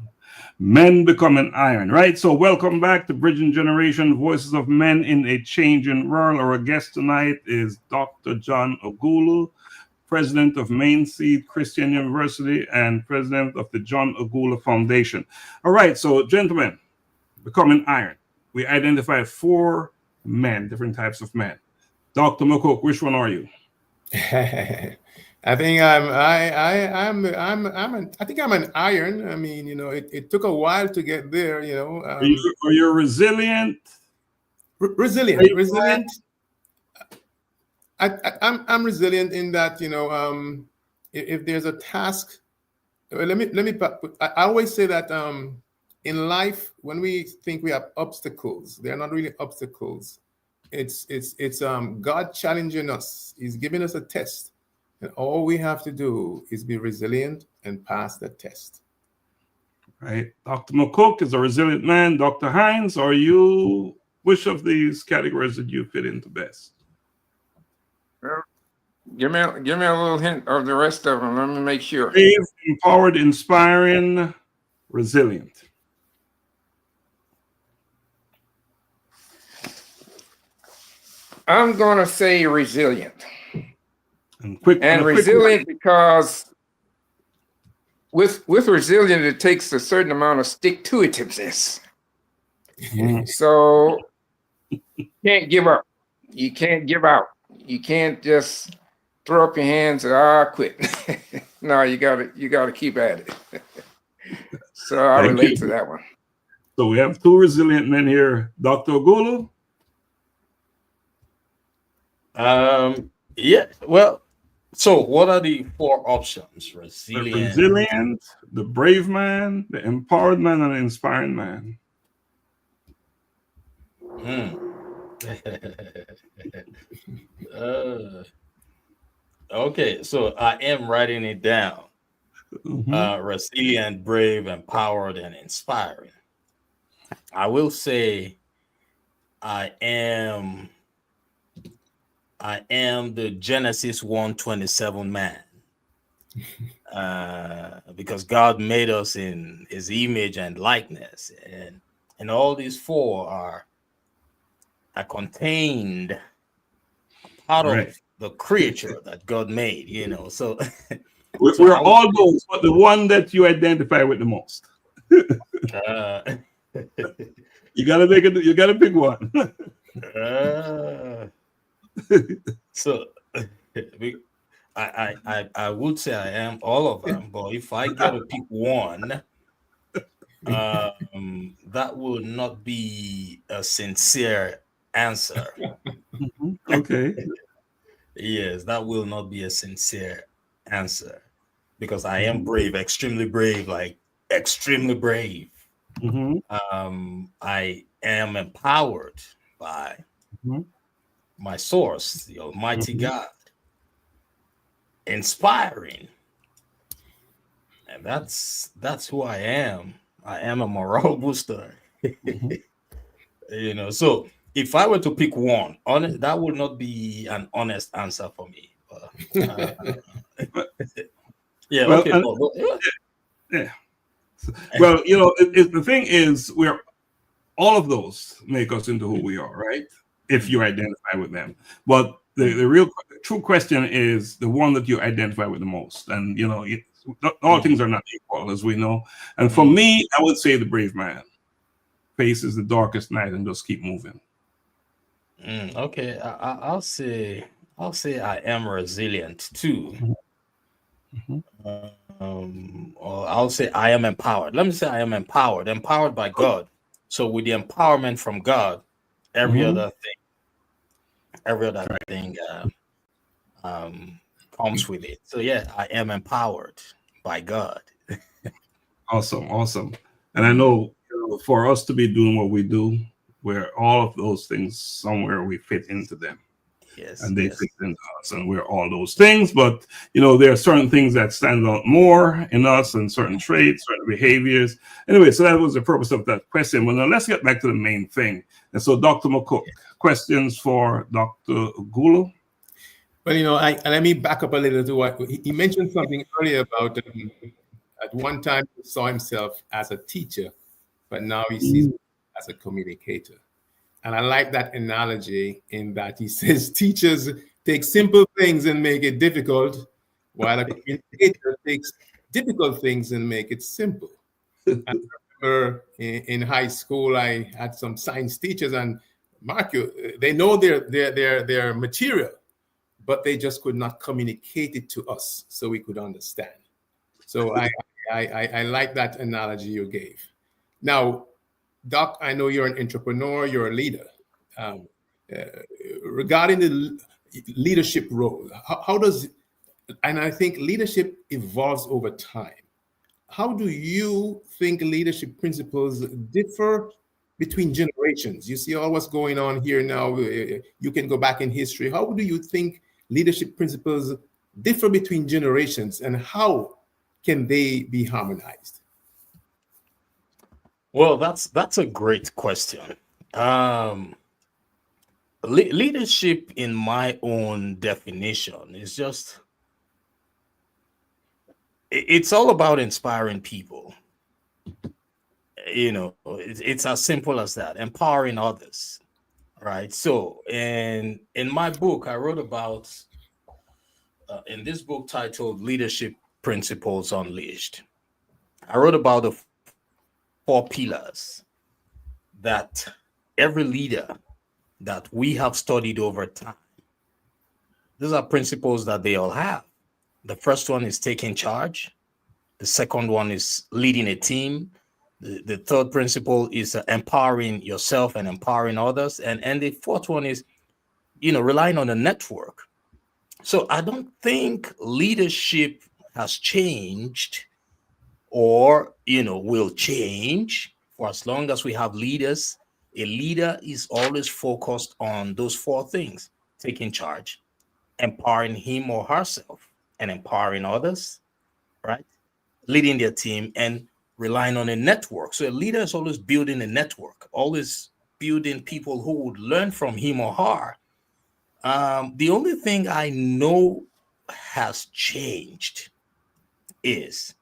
Men becoming iron, right? So welcome back to Bridging Generation, Voices of Men in a Changing World. Our guest tonight is Dr. John Ughulu, president of Mainseed Christian University and president of the John Ughulu Foundation. All right, so gentlemen, becoming iron. We identified 4 men, different types of men. Dr. McCook, which one are you? I think I'm an iron. I mean, you know, it took a while to get there. You know, Are you resilient? Resilient. I'm resilient in that, you know, if there's a task, I always say that in life, when we think we have obstacles, they're not really obstacles. It's God challenging us. He's giving us a test. And all we have to do is be resilient and pass the test. Right. Dr. McCook is a resilient man. Dr. Hines, are you, which of these categories did you fit into best? Well, give me a little hint of the rest of them. Let me make sure. Brave, empowered, inspiring, resilient. I'm going to say resilient. And resilient because with resilient, it takes a certain amount of stick-to-itiveness. So you can't give up. You can't give out. You can't just throw up your hands and quit. No, you gotta keep at it. So I relate to that one. So we have 2 resilient men here. Dr. Ughulu? Yeah, well, so what are the 4 options? Resilient, the brave man, the empowered man, and the inspiring man. Okay, so I am writing it down. Resilient, brave, empowered, and inspiring. I will say I am the Genesis 1:27 man. Because God made us in his image and likeness, and all these 4 are contained part of the creature that God made, you know. So we're all those, but the one that you identify with the most. You gotta make it. You gotta pick one. So I would say I am all of them, but if I get to pick one, that will not be a sincere answer. Okay. Yes, that will not be a sincere answer because I am brave, like extremely brave. Mm-hmm. I am empowered by Mm-hmm. my source, the Almighty Mm-hmm. God, inspiring, and that's who I am. I am a moral booster. So if I were to pick one, that would not be an honest answer for me. Yeah, Well, okay, Paul. yeah. Well, the thing is, all of those make us into who we are, right? If you identify with them. But the real true question is the one that you identify with the most. And, all things are not equal, as we know. And for me, I would say the brave man faces the darkest night and just keep moving. Okay, I'll say I am resilient too. Or I'll say I am empowered. Let me say I am empowered by God. So with the empowerment from God, every other thing comes with it. So yeah, I am empowered by God. Awesome. And I know, for us to be doing what we do, where all of those things, somewhere we fit into them. Yes. And they fit into us, and we're all those things. But there are certain things that stand out more in us, and certain traits, certain behaviors. Anyway, so that was the purpose of that question. Well, now let's get back to the main thing. And so, Dr. McCook, questions for Dr. Ughulu? Well, let me back up a little to what he mentioned something earlier about at one time he saw himself as a teacher, but now he sees himself as a communicator. And I like that analogy in that he says teachers take simple things and make it difficult, while a communicator takes difficult things and make it simple. I remember in high school, I had some science teachers, and Mark, they know their material, but they just could not communicate it to us so we could understand. So I like that analogy you gave. Now, Doc, I know you're an entrepreneur, you're a leader. Regarding the leadership role, how does, and I think leadership evolves over time. How do you think leadership principles differ between generations? You see all what's going on here now. You can go back in history. How do you think leadership principles differ between generations, and how can they be harmonized? Well, that's a great question. Leadership, in my own definition, is just it's all about inspiring people. It's as simple as that, empowering others, right? So in my book, I wrote about in this book titled Leadership Principles Unleashed, I wrote about the 4 pillars that every leader that we have studied over time, these are principles that they all have. The first one is taking charge. The second one is leading a team. The third principle is empowering yourself and empowering others. And the fourth one is, relying on a network. So I don't think leadership has changed or, will change for as long as we have leaders. A leader is always focused on those 4 things: taking charge, empowering him or herself, and empowering others, right? Leading their team and relying on a network. So a leader is always building a network, always building people who would learn from him or her. The only thing I know has changed is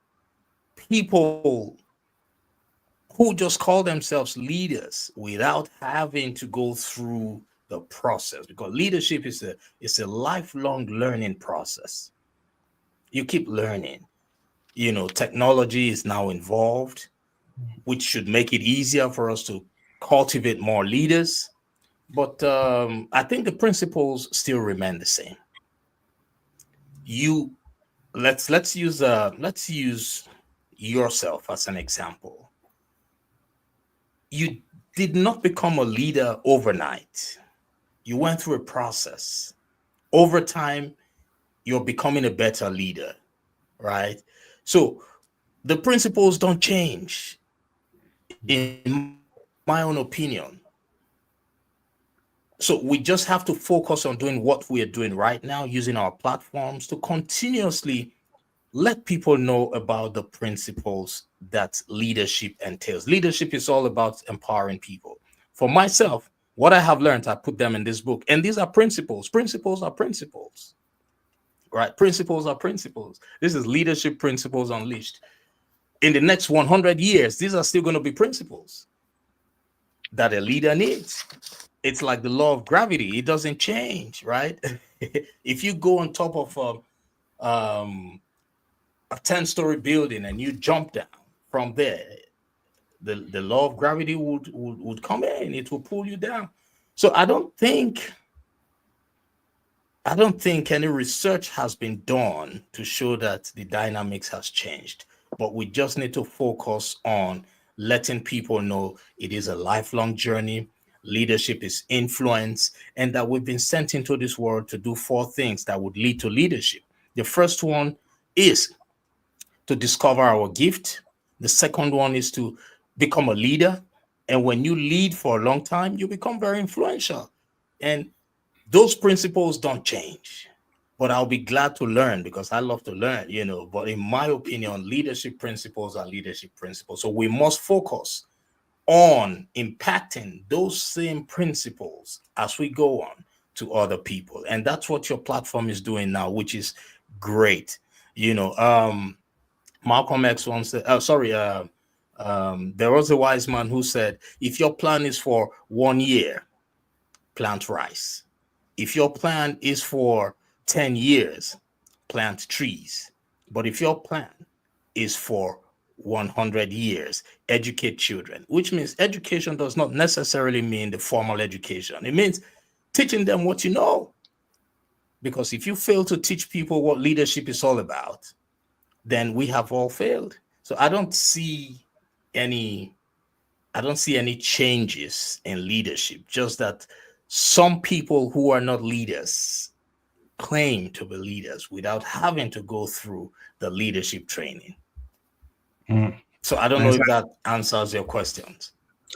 people who just call themselves leaders without having to go through the process, because leadership is a lifelong learning process. You keep learning. Technology is now involved, which should make it easier for us to cultivate more leaders. But I think the principles still remain the same. you let's use yourself as an example. You did not become a leader overnight. You went through a process. Over time, you're becoming a better leader, right? So the principles don't change, in my own opinion. So we just have to focus on doing what we are doing right now, using our platforms to continuously let people know about the principles that leadership entails. Leadership is all about empowering people. For myself, what I have learned, I put them in this book. And these are principles. Principles are principles, right? Principles are principles. This is leadership principles unleashed. In the next 100 years, these are still going to be principles that a leader needs. It's like the law of gravity. It doesn't change, right? If you go on top of a 10-story building and you jump down from there, the law of gravity would come in. It will pull you down. So I don't think any research has been done to show that the dynamics has changed, but we just need to focus on letting people know it is a lifelong journey. Leadership is influence, and that we've been sent into this world to do 4 things that would lead to leadership. The first one is to discover our gift. The second one is to become a leader. And when you lead for a long time, you become very influential. And those principles don't change. But I'll be glad to learn, because I love to learn, But in my opinion, leadership principles are leadership principles. So we must focus on impacting those same principles as we go on to other people. And that's what your platform is doing now, which is great. Malcolm X once said, there was a wise man who said, if your plan is for 1 year, plant rice. If your plan is for 10 years, plant trees. But if your plan is for 100 years, educate children, which means education does not necessarily mean the formal education. It means teaching them what you know. Because if you fail to teach people what leadership is all about, then we have all failed. So I don't see any changes in leadership, just that some people who are not leaders claim to be leaders without having to go through the leadership training. So I don't know if that answers your questions.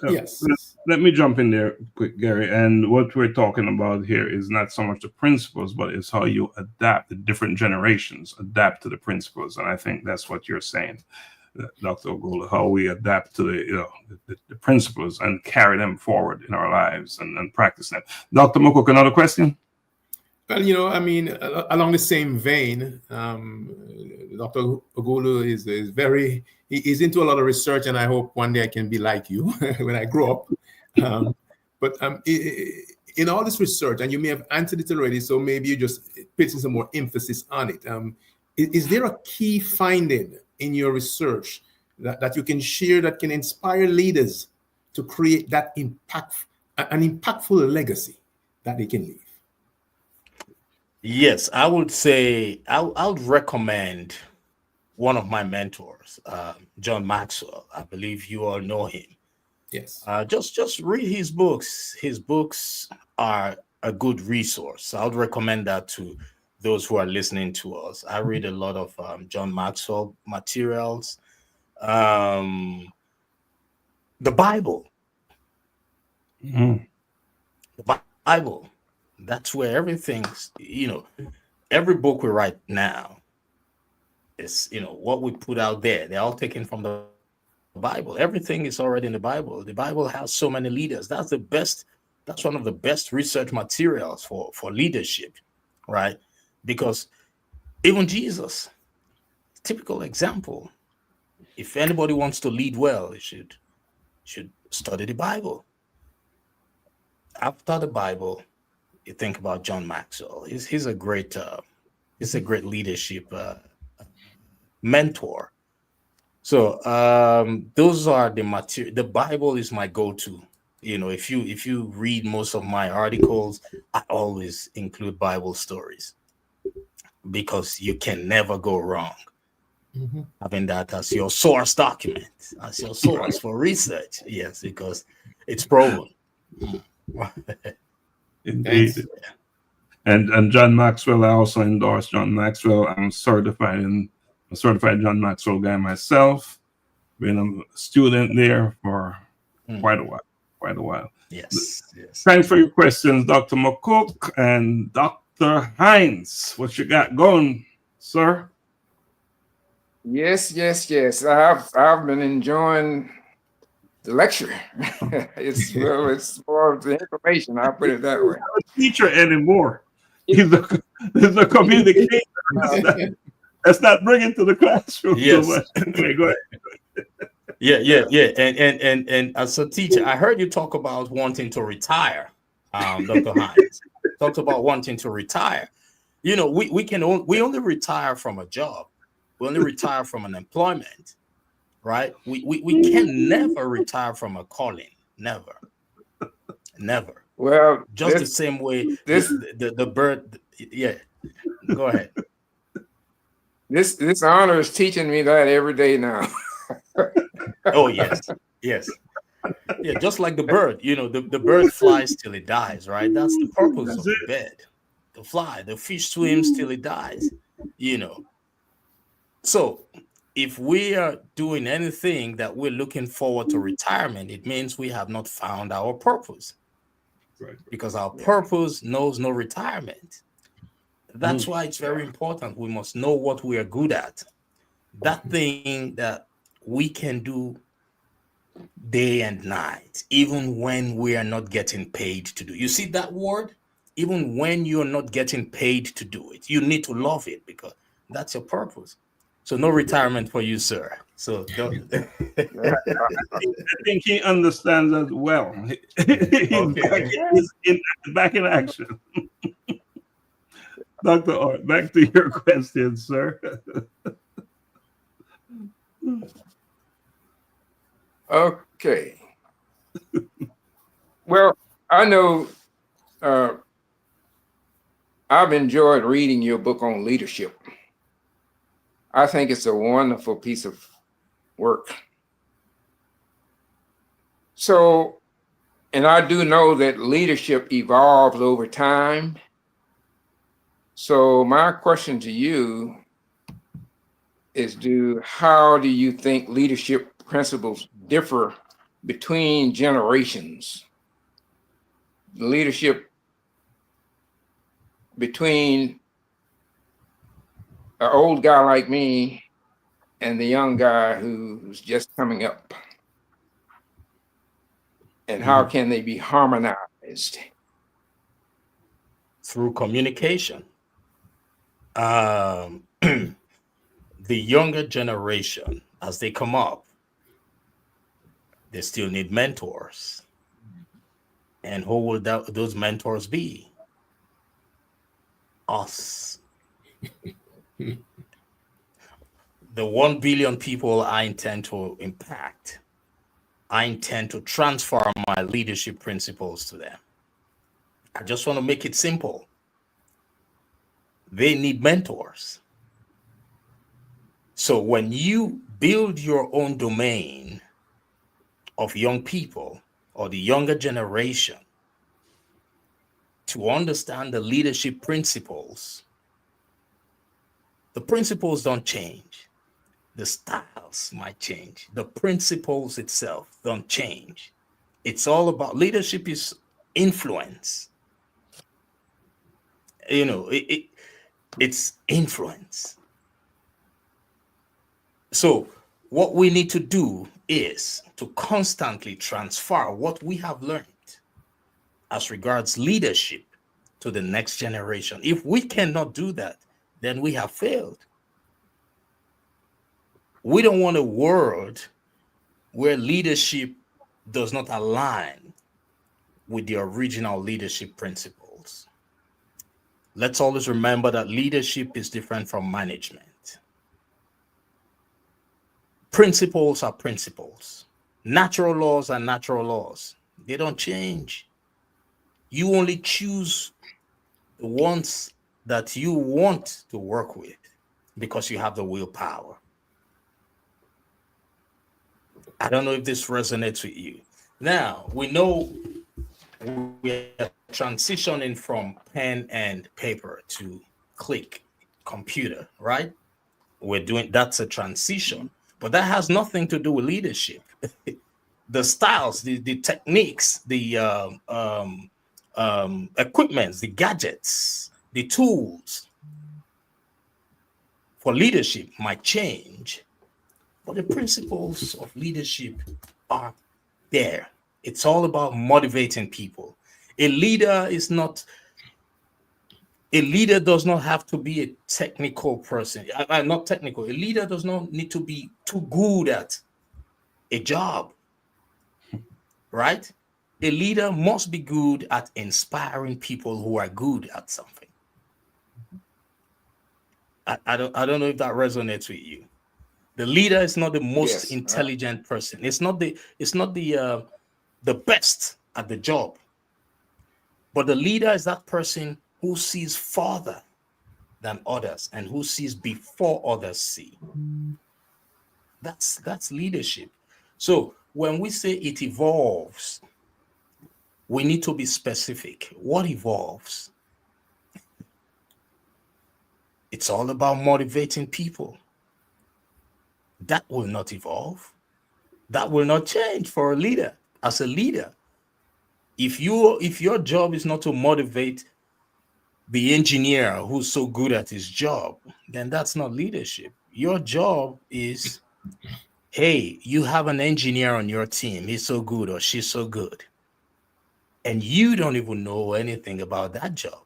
Yes. Let me jump in there quick, Gary. And what we're talking about here is not so much the principles, but it's how you adapt. The different generations adapt to the principles. And I think that's what you're saying, Dr. Ughulu, how we adapt to the principles and carry them forward in our lives and practice them. Dr. McCook, another question? Well, along the same vein, Dr. Ughulu he's into a lot of research, and I hope one day I can be like you when I grow up. But in all this research, and you may have answered it already, so maybe you just putting some more emphasis on it. Is there a key finding in your research that you can share that can inspire leaders to create that an impactful legacy that they can leave? Yes, I would say I would recommend one of my mentors, John Maxwell. I believe you all know him. Yes. Just read his books. His books are a good resource. I would recommend that to those who are listening to us. I read a lot of John Maxwell materials. The Bible. Mm-hmm. The Bible. That's where everything's, every book we write now is, what we put out there. They're all taken from the Bible. Everything is already in the Bible. The Bible has so many leaders. That's one of the best research materials for leadership, right? Because even Jesus, typical example, if anybody wants to lead well, it should study the Bible. After the Bible, you think about John Maxwell. He's a great leadership mentor. So those are the material. The Bible is my go-to. If you read most of my articles, I always include Bible stories. because you can never go wrong having that as your source document, as your source for research. Yes, because it's proven. Indeed. Thanks. And John Maxwell, I also endorse John Maxwell. I'm a certified John Maxwell guy myself. Been a student there for quite a while. Yes, yes. Thanks for your questions, Dr. McCook and Dr. Hines. What you got going, sir? Yes. I've been enjoying the lecture. it's more of the information. I'll put it that way. He's not a teacher anymore. He's a communicator. Let's not bring it to the classroom. Yes. So much. Okay, go ahead. Yeah. And as a teacher, I heard you talk about wanting to retire, Dr. Hines. Talked about wanting to retire. You know, we only retire from a job. We only retire from an employment, right? We can never retire from a calling. Never. Well, Just the same way the bird. Yeah. Go ahead. This honor is teaching me that every day now. Oh, yes. Yeah, just like the bird, you know, the bird flies till it dies, right? That's the purpose of the bird. To fly, the fish swims till it dies, you know. So if we are doing anything that we're looking forward to retirement, it means we have not found our purpose. Right. Because our purpose knows no retirement. That's why it's very important. We must know what we are good at. That thing that we can do day and night, even when we are not getting paid to do. You see that word? Even when you're not getting paid to do it, you need to love it because that's your purpose. So no retirement for you, sir. So don't. I think he understands as well. He's back in action. Dr. Art, back to your question, sir. Okay. Well, I know I've enjoyed reading your book on leadership. I think it's a wonderful piece of work. So, and I do know that leadership evolves over time. So my question to you is how do you think leadership principles differ between generations? Leadership between an old guy like me and the young guy who's just coming up. And how can they be harmonized? Through communication. The younger generation, as they come up, they still need mentors. And who will those mentors be? Us. The 1 billion people I intend to impact, I intend to transfer my leadership principles to them. I just want to make it simple. They need mentors. So when you build your own domain of young people or the younger generation to understand the leadership principles, the principles don't change. The styles might change. The principles itself don't change. It's all about leadership is influence. You know, it's influence. So what we need to do is to constantly transfer what we have learned as regards leadership to the next generation. If we cannot do that, then we have failed. We don't want a world where leadership does not align with the original leadership principles. Let's always remember that leadership is different from management. Principles are principles. Natural laws are natural laws. They don't change. You only choose the ones that you want to work with because you have the willpower. I don't know if this resonates with you. Now, we know we are transitioning from pen and paper to click computer, right? That's a transition, but that has nothing to do with leadership. The styles, the techniques, the equipments, the gadgets, the tools for leadership might change, but the principles of leadership are there. It's all about motivating people. A leader does not have to be a technical person. Not technical. A leader does not need to be too good at a job, right? A leader must be good at inspiring people who are good at something. I don't know if that resonates with you. The leader is not the most intelligent person. It's not the best at the job. But the leader is that person who sees farther than others and who sees before others see. That's leadership. So when we say it evolves, we need to be specific. What evolves? It's all about motivating people. That will not evolve. That will not change for a leader. As a leader, if your job is not to motivate the engineer who's so good at his job, then that's not leadership. Your job is, hey, you have an engineer on your team. He's so good or she's so good. And you don't even know anything about that job.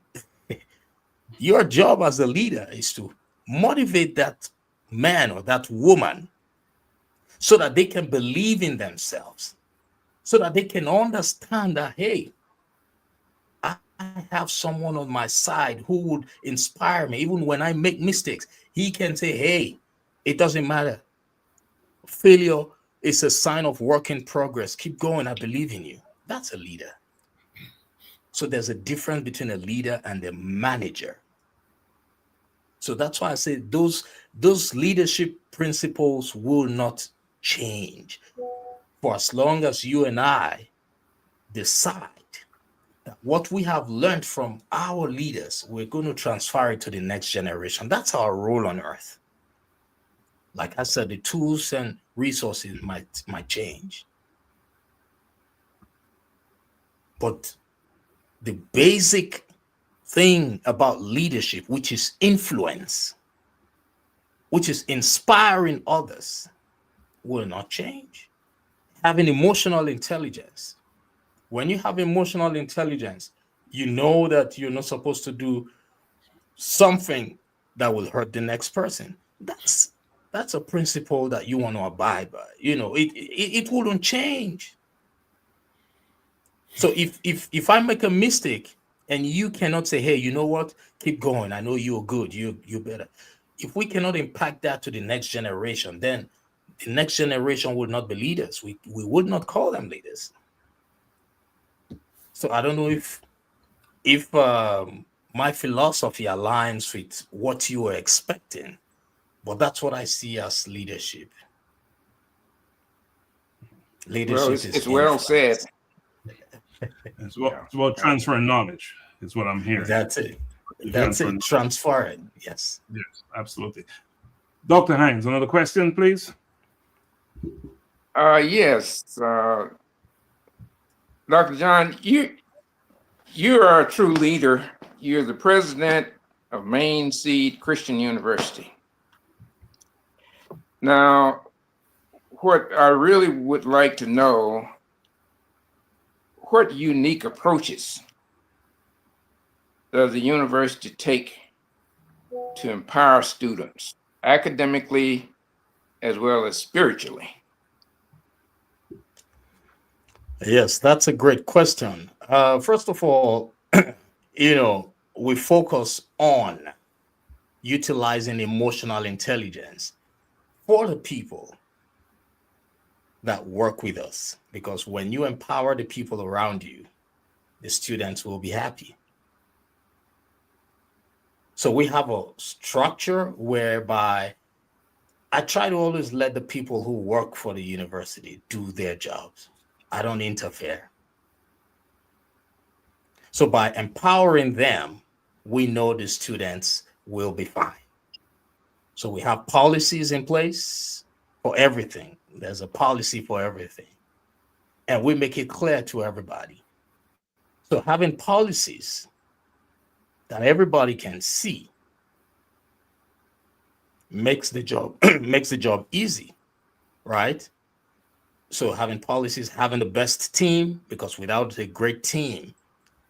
Your job as a leader is to motivate that man or that woman so that they can believe in themselves, so that they can understand that, hey, I have someone on my side who would inspire me. Even when I make mistakes, he can say, hey, it doesn't matter. Failure is a sign of work in progress. Keep going. I believe in you. That's a leader. So there's a difference between a leader and a manager. So that's why I say those leadership principles will not change for as long as you and I decide that what we have learned from our leaders, we're going to transfer it to the next generation. That's our role on earth. Like I said, the tools and resources might change. But the basic thing about leadership, which is influence, which is inspiring others, will not change. Having emotional intelligence. When you have emotional intelligence, you know that you're not supposed to do something that will hurt the next person. That's a principle that you want to abide by. You know, it wouldn't change. So if I make a mistake and you cannot say, hey, you know what? Keep going. I know you're good. You're better. If we cannot impact that to the next generation, then the next generation will not be leaders. We would not call them leaders. So I don't know if my philosophy aligns with what you were expecting, but that's what I see as leadership. Leadership it's well said. It's about transferring knowledge, is what I'm hearing. That's it. Transfer it. Yes. Yes, absolutely. Dr. Hines, another question, please. Yes. Dr. John, you are a true leader. You're the president of Mainseed Christian University. Now, what I really would like to know, what unique approaches does the university take to empower students academically as well as spiritually? Yes, that's a great question. First of all, we focus on utilizing emotional intelligence for the people that work with us, because when you empower the people around you, the students will be happy. So we have a structure whereby I try to always let the people who work for the university do their jobs. I don't interfere. So by empowering them, we know the students will be fine. So we have policies in place for everything. There's a policy for everything. And we make it clear to everybody. So having policies that everybody can see makes the job makes the job easy, right? So having policies, having the best team, because without a great team,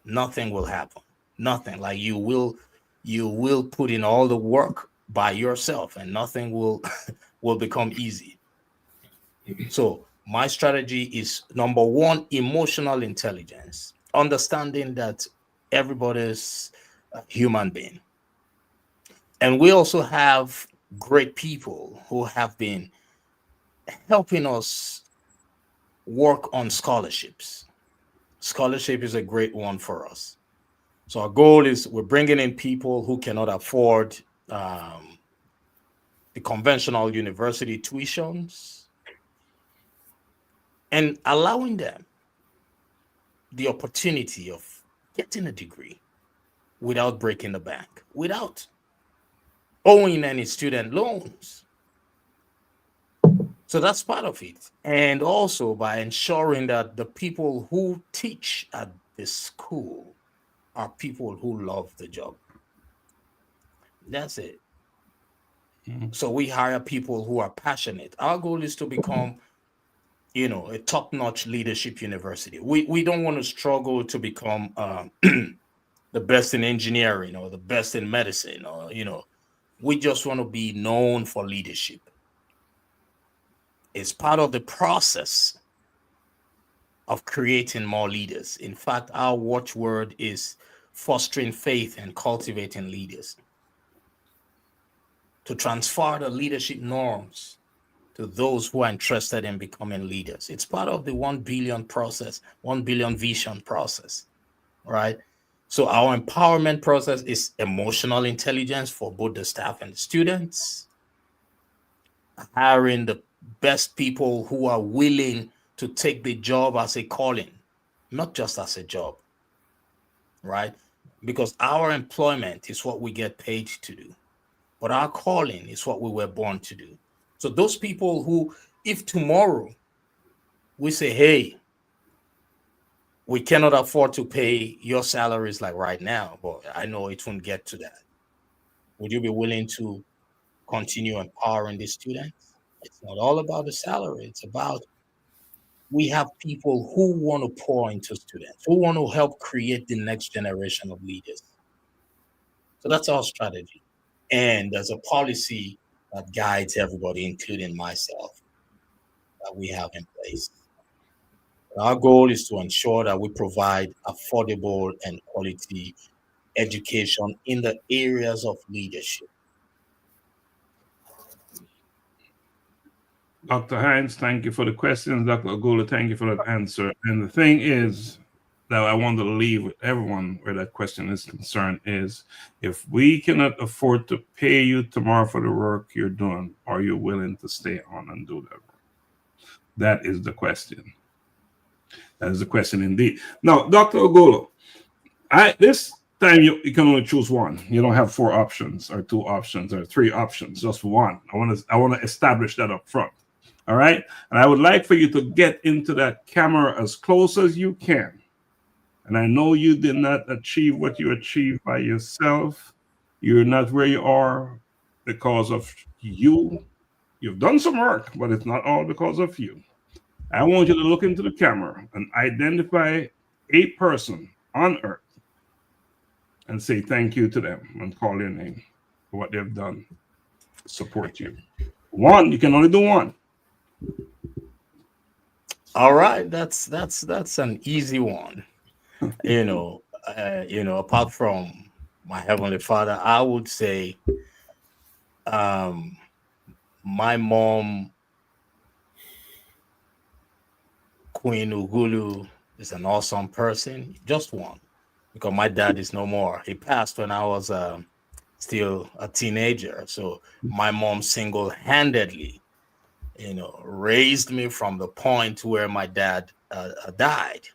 nothing will happen. Nothing. Like you will put in all the work by yourself and nothing will will become easy. So my strategy is number one, emotional intelligence, understanding that everybody's a human being. And we also have great people who have been helping us work on scholarships. Scholarship is a great one for us. So our goal is we're bringing in people who cannot afford the conventional university tuitions and allowing them the opportunity of getting a degree without breaking the bank, without owing any student loans. So that's part of it. And also by ensuring that the people who teach at this school are people who love the job. That's it. So we hire people who are passionate. Our goal is to become, a top-notch leadership university. We don't want to struggle to become the best in engineering or the best in medicine, or we just want to be known for leadership. It's part of the process of creating more leaders. In fact, our watchword is fostering faith and cultivating leaders, to transfer the leadership norms to those who are interested in becoming leaders. It's part of the 1 billion process, 1 billion vision process, right? So our empowerment process is emotional intelligence for both the staff and the students, hiring the best people who are willing to take the job as a calling, not just as a job, right? Because our employment is what we get paid to do, but our calling is what we were born to do. So those people who, if tomorrow we say, hey, we cannot afford to pay your salaries like right now, but I know it won't get to that. Would you be willing to continue empowering the students? It's not all about the salary. It's about, we have people who want to pour into students, who want to help create the next generation of leaders. So that's our strategy. And there's a policy that guides everybody, including myself, that we have in place. Our goal is to ensure that we provide affordable and quality education in the areas of leadership. Dr. Hines, thank you for the question. Dr. Ughulu, thank you for that answer. And the thing is that I want to leave with everyone where that question is concerned is, if we cannot afford to pay you tomorrow for the work you're doing, are you willing to stay on and do that work? That is the question. That is the question indeed. Now, Dr. Ughulu, this time you can only choose one. You don't have 4 options or 2 options or 3 options, just one. I want to establish that up front. All right. And I would like for you to get into that camera as close as you can. And I know you did not achieve what you achieved by yourself. You're not where you are because of you. You've done some work, but it's not all because of you. I want you to look into the camera and identify a person on earth and say thank you to them and call their name for what they've done to support you. One, you can only do one. All right, that's an easy one. Apart from my Heavenly Father, I would say my mom, Queen Ughulu, is an awesome person. Just one, because my dad is no more. He passed when I was still a teenager. So my mom single-handedly, raised me from the point where my dad died.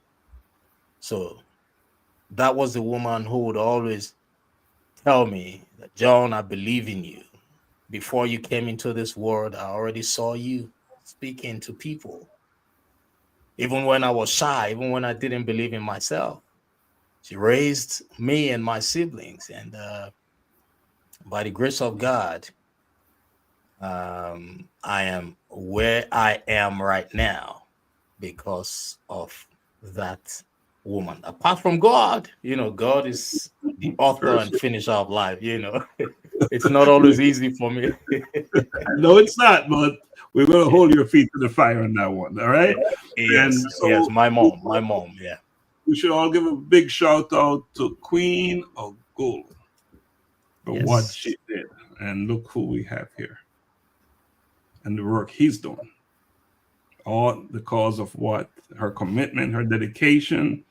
So that was the woman who would always tell me that, John, I believe in you. Before you came into this world, I already saw you speaking to people. Even when I was shy, even when I didn't believe in myself, she raised me and my siblings. And by the grace of God, I am where I am right now because of that woman. Apart from God, God is the author and finisher of life. It's not always easy for me. No, it's not, but we're going to hold your feet to the fire on that one. All right. And Yes, so my mom, yeah. we should all give a big shout out to Queen Ughulu for what Yes. she did. And look who we have here and the work he's doing. All because of what? Her commitment, her dedication,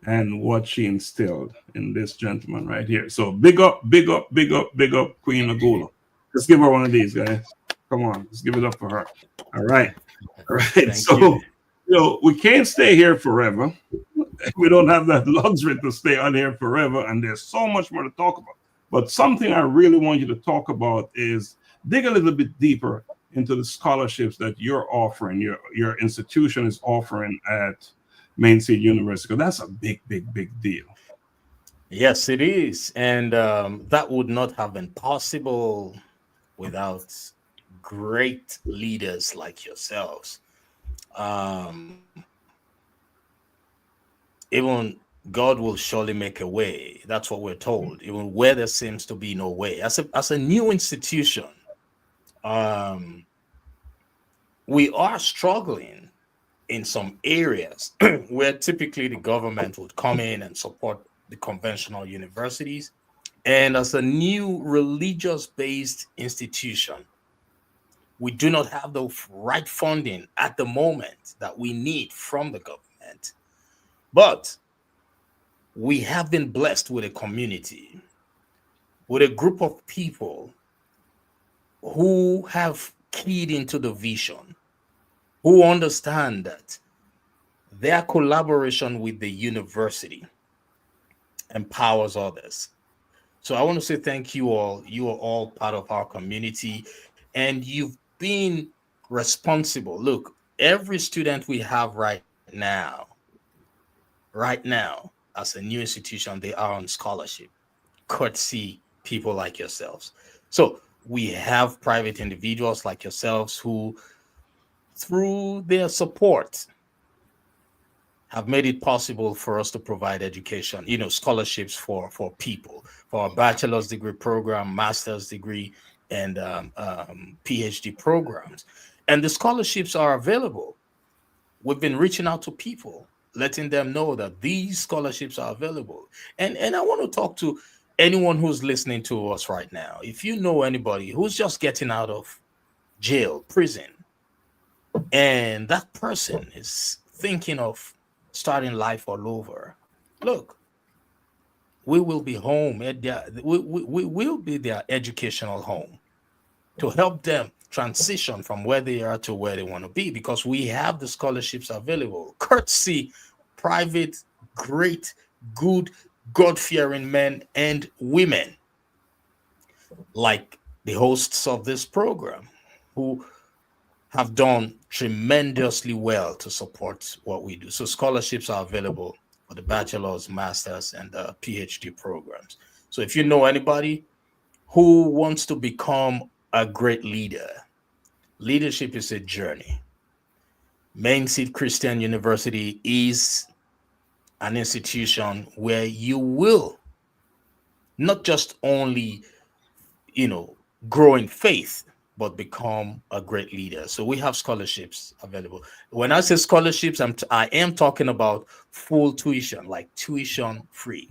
and what she instilled in this gentleman right here. So big up, big up, big up, big up, Queen Ughulu. Let's give her one of these, guys. Come on, let's give it up for her. All right. All right. Thank you. We can't stay here forever. We don't have that luxury to stay on here forever, and there's so much more to talk about. But something I really want you to talk about is dig a little bit deeper into the scholarships that you're offering, your institution is offering at Mainseed University. That's a big, big, big deal. Yes, it is. And that would not have been possible without great leaders like yourselves. Even God will surely make a way. That's what we're told. Even where there seems to be no way. As a new institution, we are struggling in some areas where typically the government would come in and support the conventional universities. And as a new religious-based institution, we do not have the right funding at the moment that we need from the government. But we have been blessed with a community, with a group of people who have keyed into the vision, who understand that their collaboration with the university empowers others. So I want to say thank you all. You are all part of our community, and you've been responsible. Look, every student we have right now, as a new institution, they are on scholarship, courtesy people like yourselves. So we have private individuals like yourselves who, through their support, have made it possible for us to provide education, scholarships for people, for our bachelor's degree program, master's degree, and PhD programs. And the scholarships are available. We've been reaching out to people, letting them know that these scholarships are available. And I want to talk to anyone who's listening to us right now. If you know anybody who's just getting out of jail, prison, and that person is thinking of starting life all over, look, we will be home at we will be their educational home to help them transition from where they are to where they want to be, because we have the scholarships available, courtesy private, great, good, God-fearing men and women like the hosts of this program, who have done tremendously well to support what we do. So scholarships are available for the bachelor's, master's, and PhD programs. So if you know anybody who wants to become a great leader, leadership is a journey. Mainseed Christian University is an institution where you will not just only, grow in faith, but become a great leader. So we have scholarships available. When I say scholarships, I am talking about full tuition, like tuition free.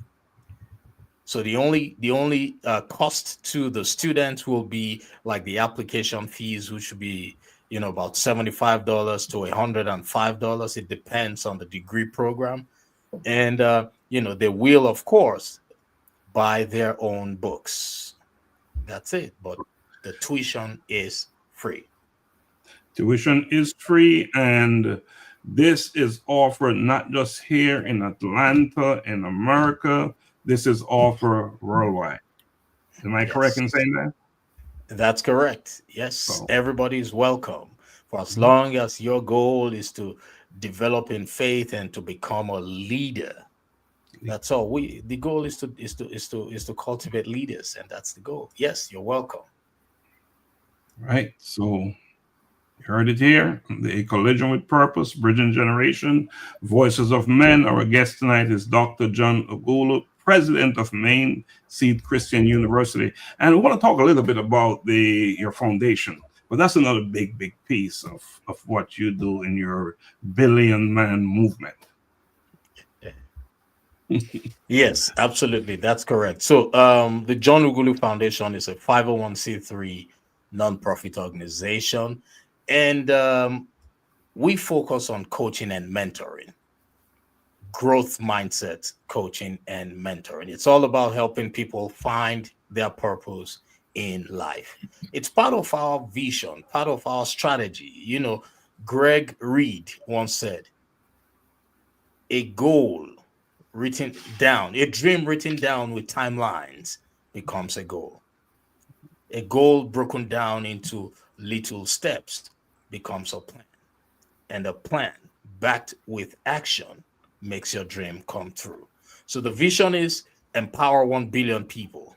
So the only cost to the student will be like the application fees, which should be about $75 to $105. It depends on the degree program, and they will, of course, buy their own books. That's it. But the tuition is free. Tuition is free, and this is offered not just here in Atlanta, in America. This is offered worldwide. Am I correct in saying that? That's correct. Yes, So, everybody is welcome. For as long as your goal is to develop in faith and to become a leader, that's all. The goal is to cultivate leaders, and that's the goal. Yes, you're welcome. right. So you heard it here. The Collision with Purpose, Bridging Generation, Voices of Men. Our guest tonight is Dr. John Ughulu, president of Mainseed Christian University. And we want to talk a little bit about your foundation. But that's another big piece of what you do in your Billion Man movement. Yes, absolutely. That's correct. So the John Ughulu Foundation is a 501c3 nonprofit organization. And we focus on coaching and mentoring, growth mindset coaching and mentoring. It's all about helping people find their purpose in life. It's part of our vision, part of our strategy. You know, Greg Reed once said, a goal written down, a dream written down with timelines becomes a goal. A goal broken down into little steps becomes a plan. And a plan backed with action makes your dream come true. So the vision is empower 1 billion people,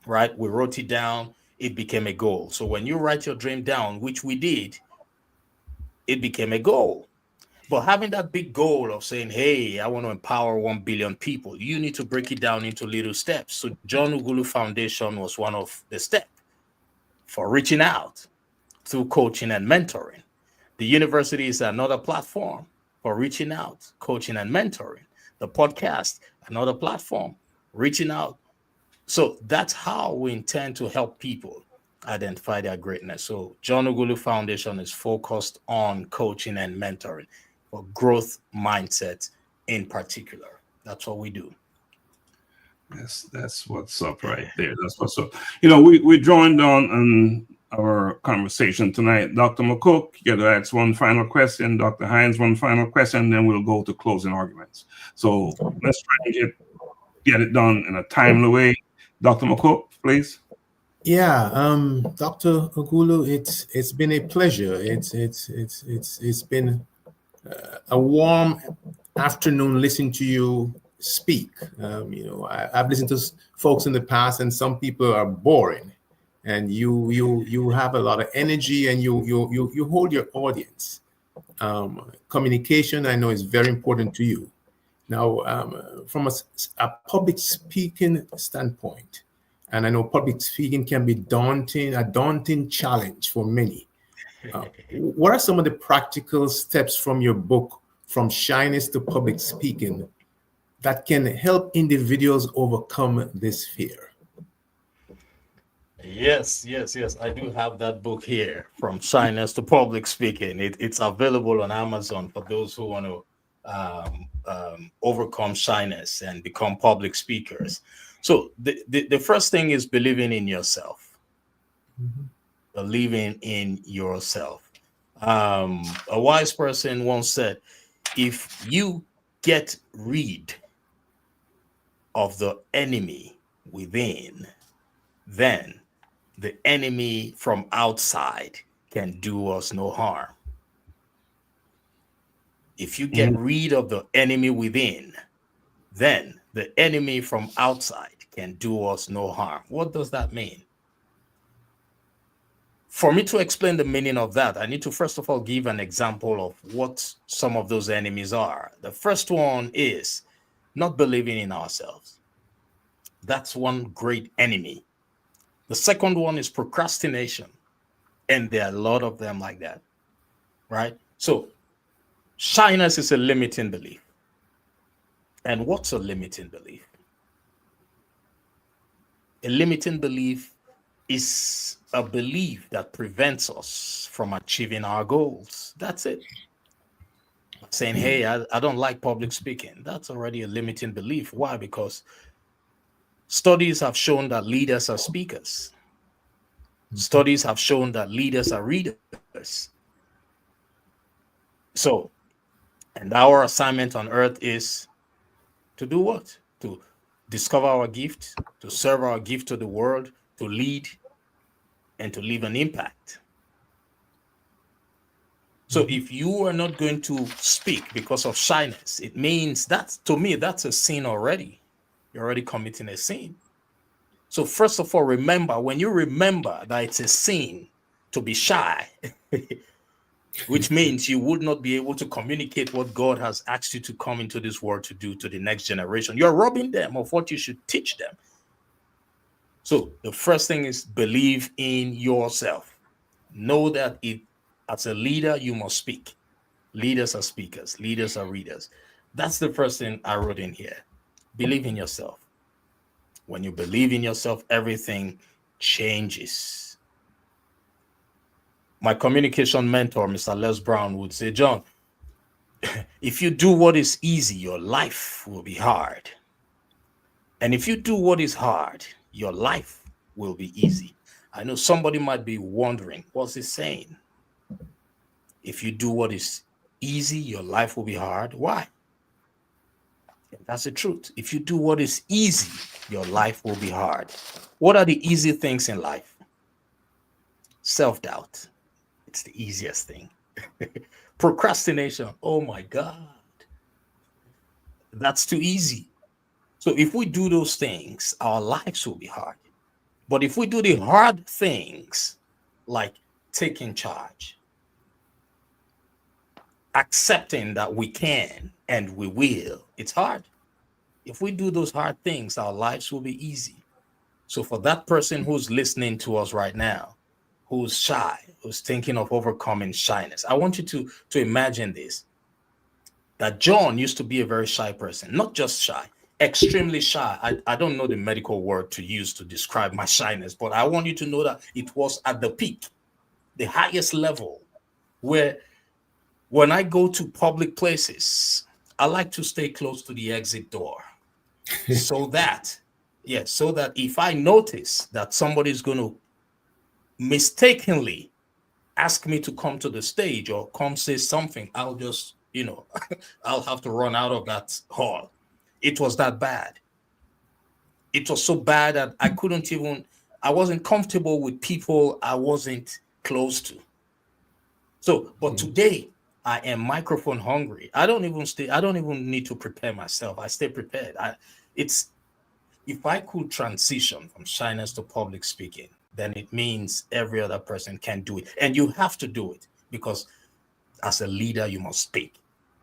right? We wrote it down. It became a goal. So when you write your dream down, which we did, it became a goal. But having that big goal of saying, hey, I want to empower 1 billion people, you need to break it down into little steps. So John Ughulu Foundation was one of the steps for reaching out through coaching and mentoring. The university is another platform for reaching out, coaching and mentoring. The podcast, another platform, reaching out. So that's how we intend to help people identify their greatness. So John Ughulu Foundation is focused on coaching and mentoring for growth mindset in particular. That's what we do. Yes, that's what's up right there. That's what's up. You know, we joined on our conversation tonight. Dr. McCook, you got to ask one final question. Dr. Hines, one final question, and then we'll go to closing arguments. So let's try and get it done in a timely way. Dr. McCook, please. Yeah, Dr. Ughulu, it's been a pleasure. It's been a warm afternoon listening to you speak. I've listened to folks in the past, and some people are boring, and you have a lot of energy, and you hold your audience. Communication, I know, is very important to you. Now, from a public speaking standpoint, and I know public speaking can be a daunting challenge for many. What are some of the practical steps from your book, From Shyness to Public Speaking, that can help individuals overcome this fear? Yes. I do have that book here, From Shyness to Public Speaking. It's available on Amazon for those who want to overcome shyness and become public speakers. So the first thing is believing in yourself. Mm-hmm. Believing in yourself. A wise person once said, if you get rid of the enemy within, then the enemy from outside can do us no harm. If you get rid of the enemy within, then the enemy from outside can do us no harm. What does that mean? For me to explain the meaning of that, I need to first of all give an example of what some of those enemies are. The first one is not believing in ourselves. That's one great enemy. The second one is procrastination. And there are a lot of them like that, right? So shyness is a limiting belief. And what's a limiting belief? A limiting belief is a belief that prevents us from achieving our goals. That's it. Saying, hey, I don't like public speaking. That's already a limiting belief. Why? Because studies have shown that leaders are speakers. Studies have shown that leaders are readers. So, and our assignment on earth is to do what? To discover our gift, to serve our gift to the world, to lead, and to leave an impact. So if you are not going to speak because of shyness, it means that, to me, that's a sin already. You're already committing a sin. So first of all, remember, when you remember that it's a sin to be shy, which means you would not be able to communicate what God has asked you to come into this world to do to the next generation. You're robbing them of what you should teach them. So the first thing is believe in yourself. Know that as a leader, you must speak. Leaders are speakers. Leaders are readers. That's the first thing I wrote in here. Believe in yourself. When you believe in yourself, everything changes. My communication mentor, Mr. Les Brown, would say, John, if you do what is easy, your life will be hard. And if you do what is hard, your life will be easy. I know somebody might be wondering, what's he saying? If you do what is easy, your life will be hard. Why? That's the truth. If you do what is easy, your life will be hard. What are the easy things in life? Self-doubt. It's the easiest thing. Procrastination. Oh my God. That's too easy. So if we do those things, our lives will be hard. But if we do the hard things, like taking charge, accepting that we can and we will, it's hard. If we do those hard things, our lives will be easy. So for that person who's listening to us right now, who's shy, who's thinking of overcoming shyness, I want you to imagine this, that John used to be a very shy person, not just shy, extremely shy. I don't know the medical word to use to describe my shyness, but I want you to know that it was at the peak, the highest level, where when I go to public places, I like to stay close to the exit door so that if I notice that somebody's going to mistakenly ask me to come to the stage or come say something, I'll just, I'll have to run out of that hall. It was that bad. It was so bad that I wasn't comfortable with people I wasn't close to. So, but today I am microphone hungry. I don't even need to prepare myself. I stay prepared. If I could transition from shyness to public speaking, then it means every other person can do it. And you have to do it because as a leader, you must speak.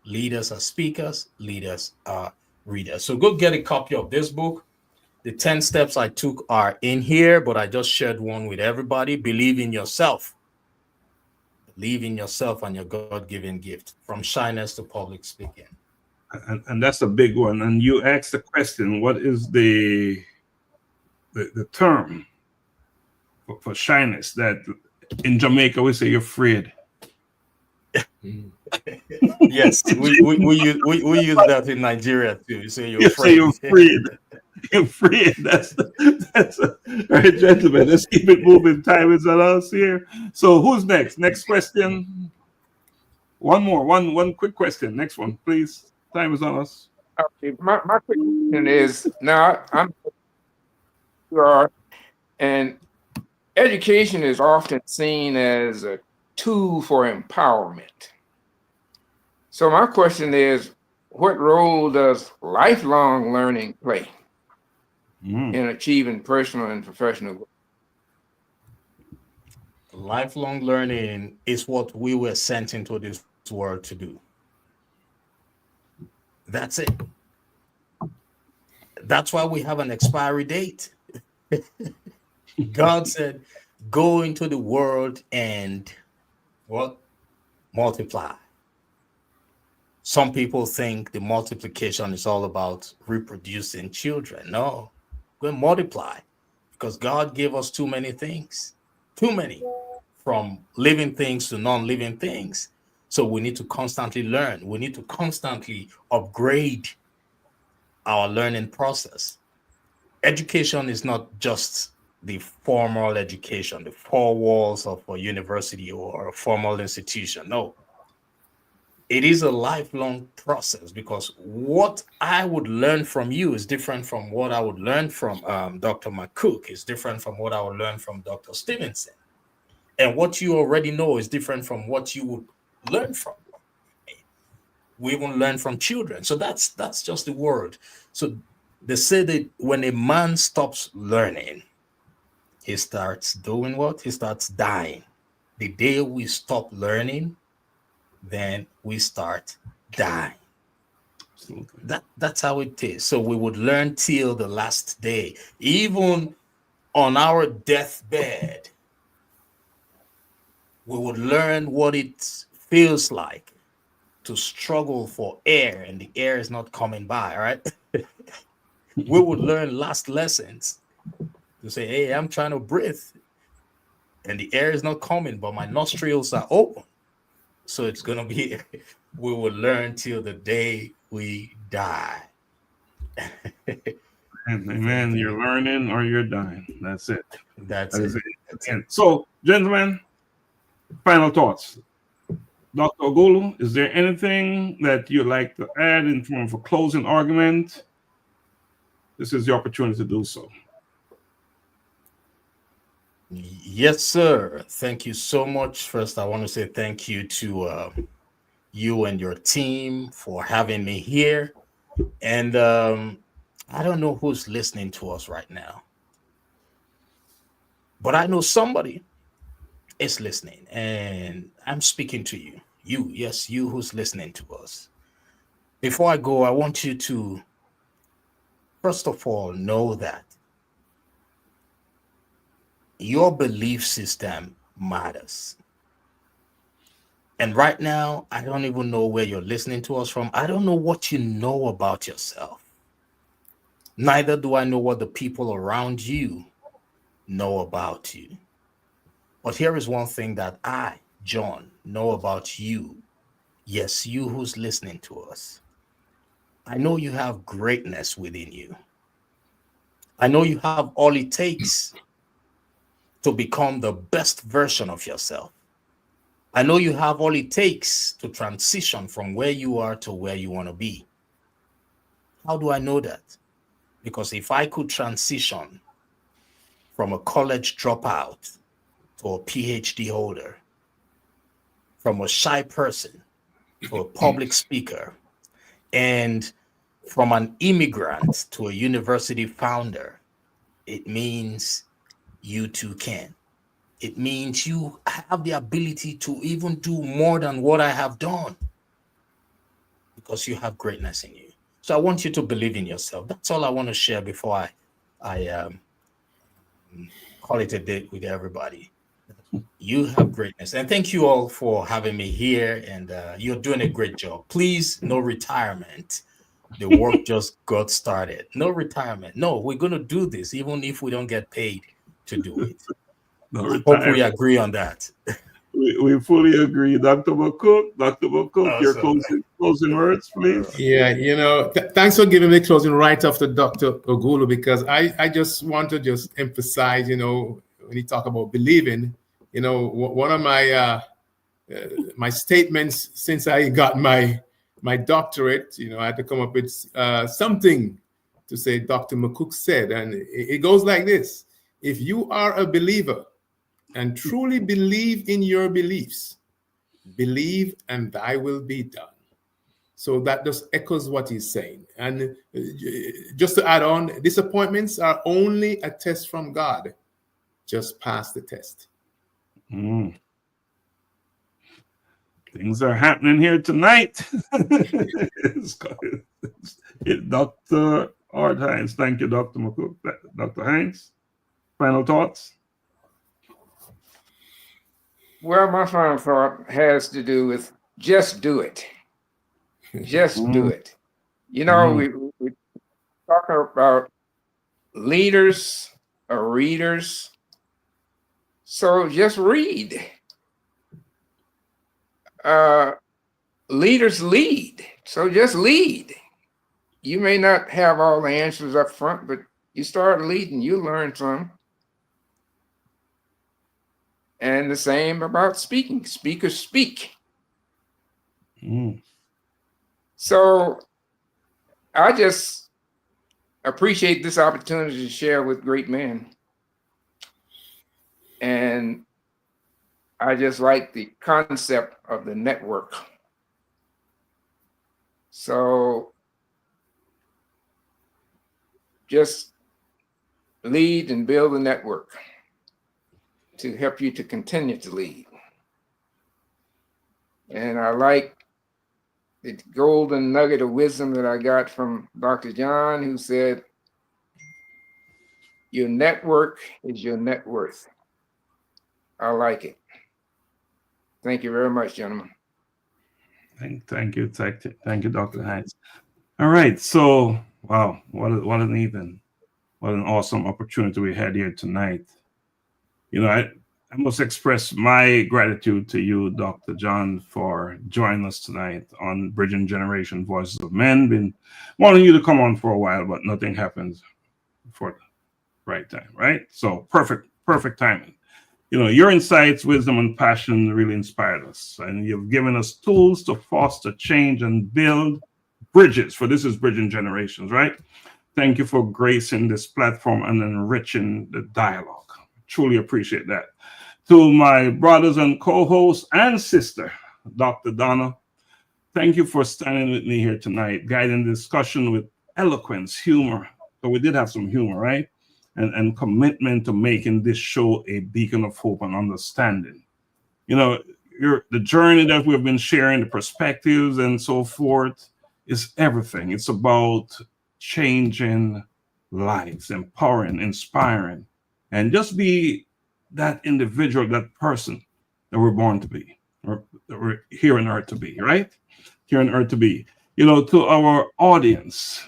Leaders are speakers, leaders are readers. So go get a copy of this book. The 10 steps I took are in here, but I just shared one with everybody. Believe in yourself. Believe in yourself and your God-given gift, from shyness to public speaking. And that's a big one. And you asked the question, what is the term for shyness? That in Jamaica we say you're afraid. Yes, we use that in Nigeria too. You say you're afraid. Say you're afraid. You're afraid. That's all right, gentlemen. Let's keep it moving. Time is on us here. So who's next? Next question. One more. One quick question. Next one, please. Time is on us. Okay, my quick question is, now and education is often seen as a tool for empowerment. So my question is, what role does lifelong learning play in achieving personal and professional goals? Lifelong learning is what we were sent into this world to do. That's it. That's why we have an expiry date. God said, go into the world and what? Multiply. Some people think the multiplication is all about reproducing children. No, go and multiply, because God gave us too many things, too many, from living things to non-living things. So we need to constantly learn. We need to constantly upgrade our learning process. Education is not just the formal education, the four walls of a university or a formal institution. No, it is a lifelong process, because what I would learn from you is different from what I would learn from Dr. McCook, is different from what I would learn from Dr. Stephenson. And what you already know is different from what you would learn from. We even learn from children. So that's just the word. So they say that when a man stops learning, he starts doing what? He starts dying. The day we stop learning, then we start dying. That's how it is. So we would learn till the last day. Even on our deathbed, we would learn what it feels like to struggle for air, and the air is not coming by, right? We would learn last lessons to say, hey, I'm trying to breathe, and the air is not coming, but my nostrils are open. So it's going to be, we will learn till the day we die. Amen. You're learning or you're dying. That's it. That's it. So, gentlemen, final thoughts. Dr. Ughulu, is there anything that you'd like to add in terms of a closing argument? This is the opportunity to do so. Yes, sir. Thank you so much. First, I want to say thank you to you and your team for having me here. And I don't know who's listening to us right now, but I know somebody is listening, and I'm speaking to you. You, yes, you who's listening to us. Before I go, I want you to, first of all, know that your belief system matters. And right now, I don't even know where you're listening to us from. I don't know what you know about yourself. Neither do I know what the people around you know about you. But here is one thing that I, John, know about you. Yes, you who's listening to us. I know you have greatness within you. I know you have all it takes to become the best version of yourself. I know you have all it takes to transition from where you are to where you want to be. How do I know that? Because if I could transition from a college dropout to a PhD holder, from a shy person to a public speaker, and from an immigrant to a university founder, it means you too can. It means you have the ability to even do more than what I have done, because you have greatness in you. So I want you to believe in yourself. That's all I want to share before I call it a day with everybody. You have greatness. And thank you all for having me here. And you're doing a great job. Please, no retirement. The work just got started. No retirement. No, we're going to do this, even if we don't get paid to do it. No Hope we agree on that. We fully agree. Dr. McCook, your closing words, please. Yeah, thanks for giving me closing right after Dr. Ughulu, because I just want to just emphasize, when you talk about believing, one of my my statements since I got my doctorate, I had to come up with something to say Dr. McCook said, and it goes like this: if you are a believer and truly believe in your beliefs, believe and thy will be done. So that just echoes what he's saying. And just to add on, disappointments are only a test from God. Just pass the test. Things are happening here tonight. Dr. Hines. Thank you, Dr. McCook. Dr. Hines, final thoughts? Well, my final thought has to do with just do it. Just do it. We talk about leaders or readers. So just read. Leaders lead. So just lead. You may not have all the answers up front, but you start leading, you learn some. And the same about speaking. Speakers speak. So I just appreciate this opportunity to share with great men. And I just like the concept of the network. So just lead and build a network to help you to continue to lead. And I like the golden nugget of wisdom that I got from Dr. John, who said, your network is your net worth. I like it. Thank you very much, gentlemen. Thank you, Dr. Hines. All right, so wow, what an evening, what an awesome opportunity we had here tonight. You know, I must express my gratitude to you, Dr. John, for joining us tonight on Bridging Generation Voices of Men. Been wanting you to come on for a while, but nothing happens for the right time, right? So perfect timing. You know, your insights, wisdom, and passion really inspired us, and you've given us tools to foster change and build bridges. For this is Bridging Generations, right? Thank you for gracing this platform and enriching the dialogue. Truly appreciate that. To my brothers and co-hosts and sister, Dr. Donna, thank you for standing with me here tonight, guiding the discussion with eloquence, humor. So we did have some humor, right? And commitment to making this show a beacon of hope and understanding. You know, the journey that we've been sharing, the perspectives and so forth, is everything. It's about changing lives, empowering, inspiring, and just be that individual, that person that we're born to be, or that we're here on earth to be, right? Here on earth to be. You know, to our audience,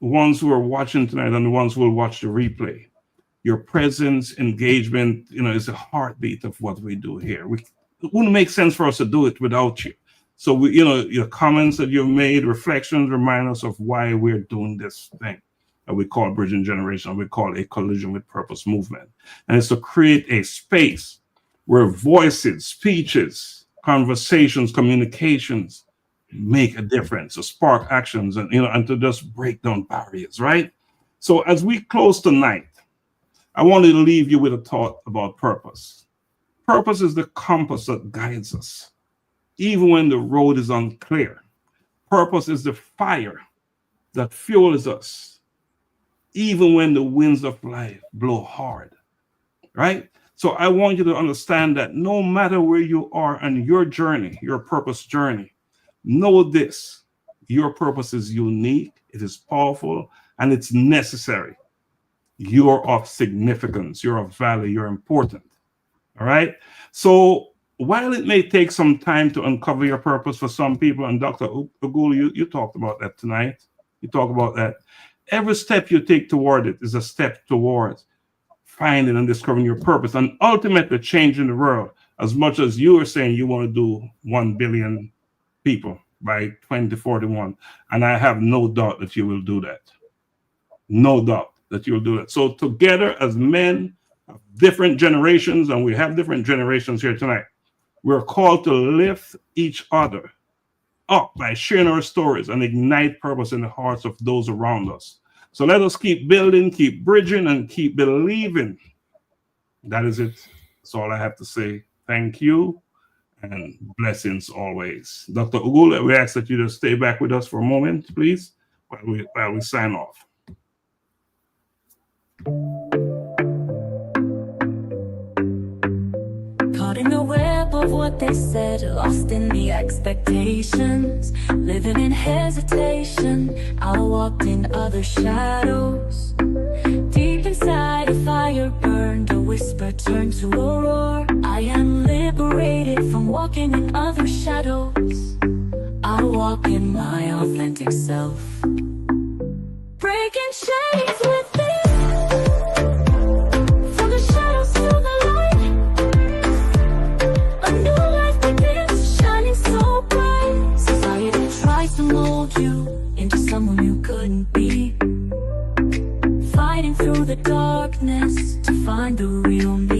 ones who are watching tonight and the ones who will watch the replay, your presence, engagement, you know, is the heartbeat of what we do here. It wouldn't make sense for us to do it without you. So we, you know, your comments that you've made, reflections, remind us of why we're doing this thing that we call Bridging Generation, we call a Collision with Purpose movement. And it's to create a space where voices, speeches, conversations, communications make a difference, to spark actions, and, you know, and to just break down barriers, right? So as we close tonight, I wanted to leave you with a thought about purpose. Purpose is the compass that guides us, even when the road is unclear. Purpose is the fire that fuels us, even when the winds of life blow hard, right? So I want you to understand that no matter where you are on your journey, your purpose journey, know this: your purpose is unique, it is powerful, and it's necessary. You're of significance, you're of value, you're important. All right. So while it may take some time to uncover your purpose for some people, and Dr. Ughulu, you talked about that tonight. You talk about that. Every step you take toward it is a step towards finding and discovering your purpose and ultimately changing the world. As much as you are saying you want to do 1 billion people by 2041. And I have no doubt that you will do that. No doubt that you will do that. So together as men of different generations, and we have different generations here tonight, we're called to lift each other up by sharing our stories and ignite purpose in the hearts of those around us. So let us keep building, keep bridging, and keep believing. That is it. That's all I have to say. Thank you. And blessings always. Dr. Ughulu, we ask that you just stay back with us for a moment, please, while we sign off. Caught in the web of what they said, lost in the expectations, living in hesitation. I walked in other shadows. Deep inside a fire burned, a whisper turned to a roar. I am liberated from walking in other shadows. I walk in my authentic self, breaking chains with it. From the shadows to the light, a new life begins, shining so bright. Society tries to mold you into someone you couldn't be, fighting through the darkness to find the real me.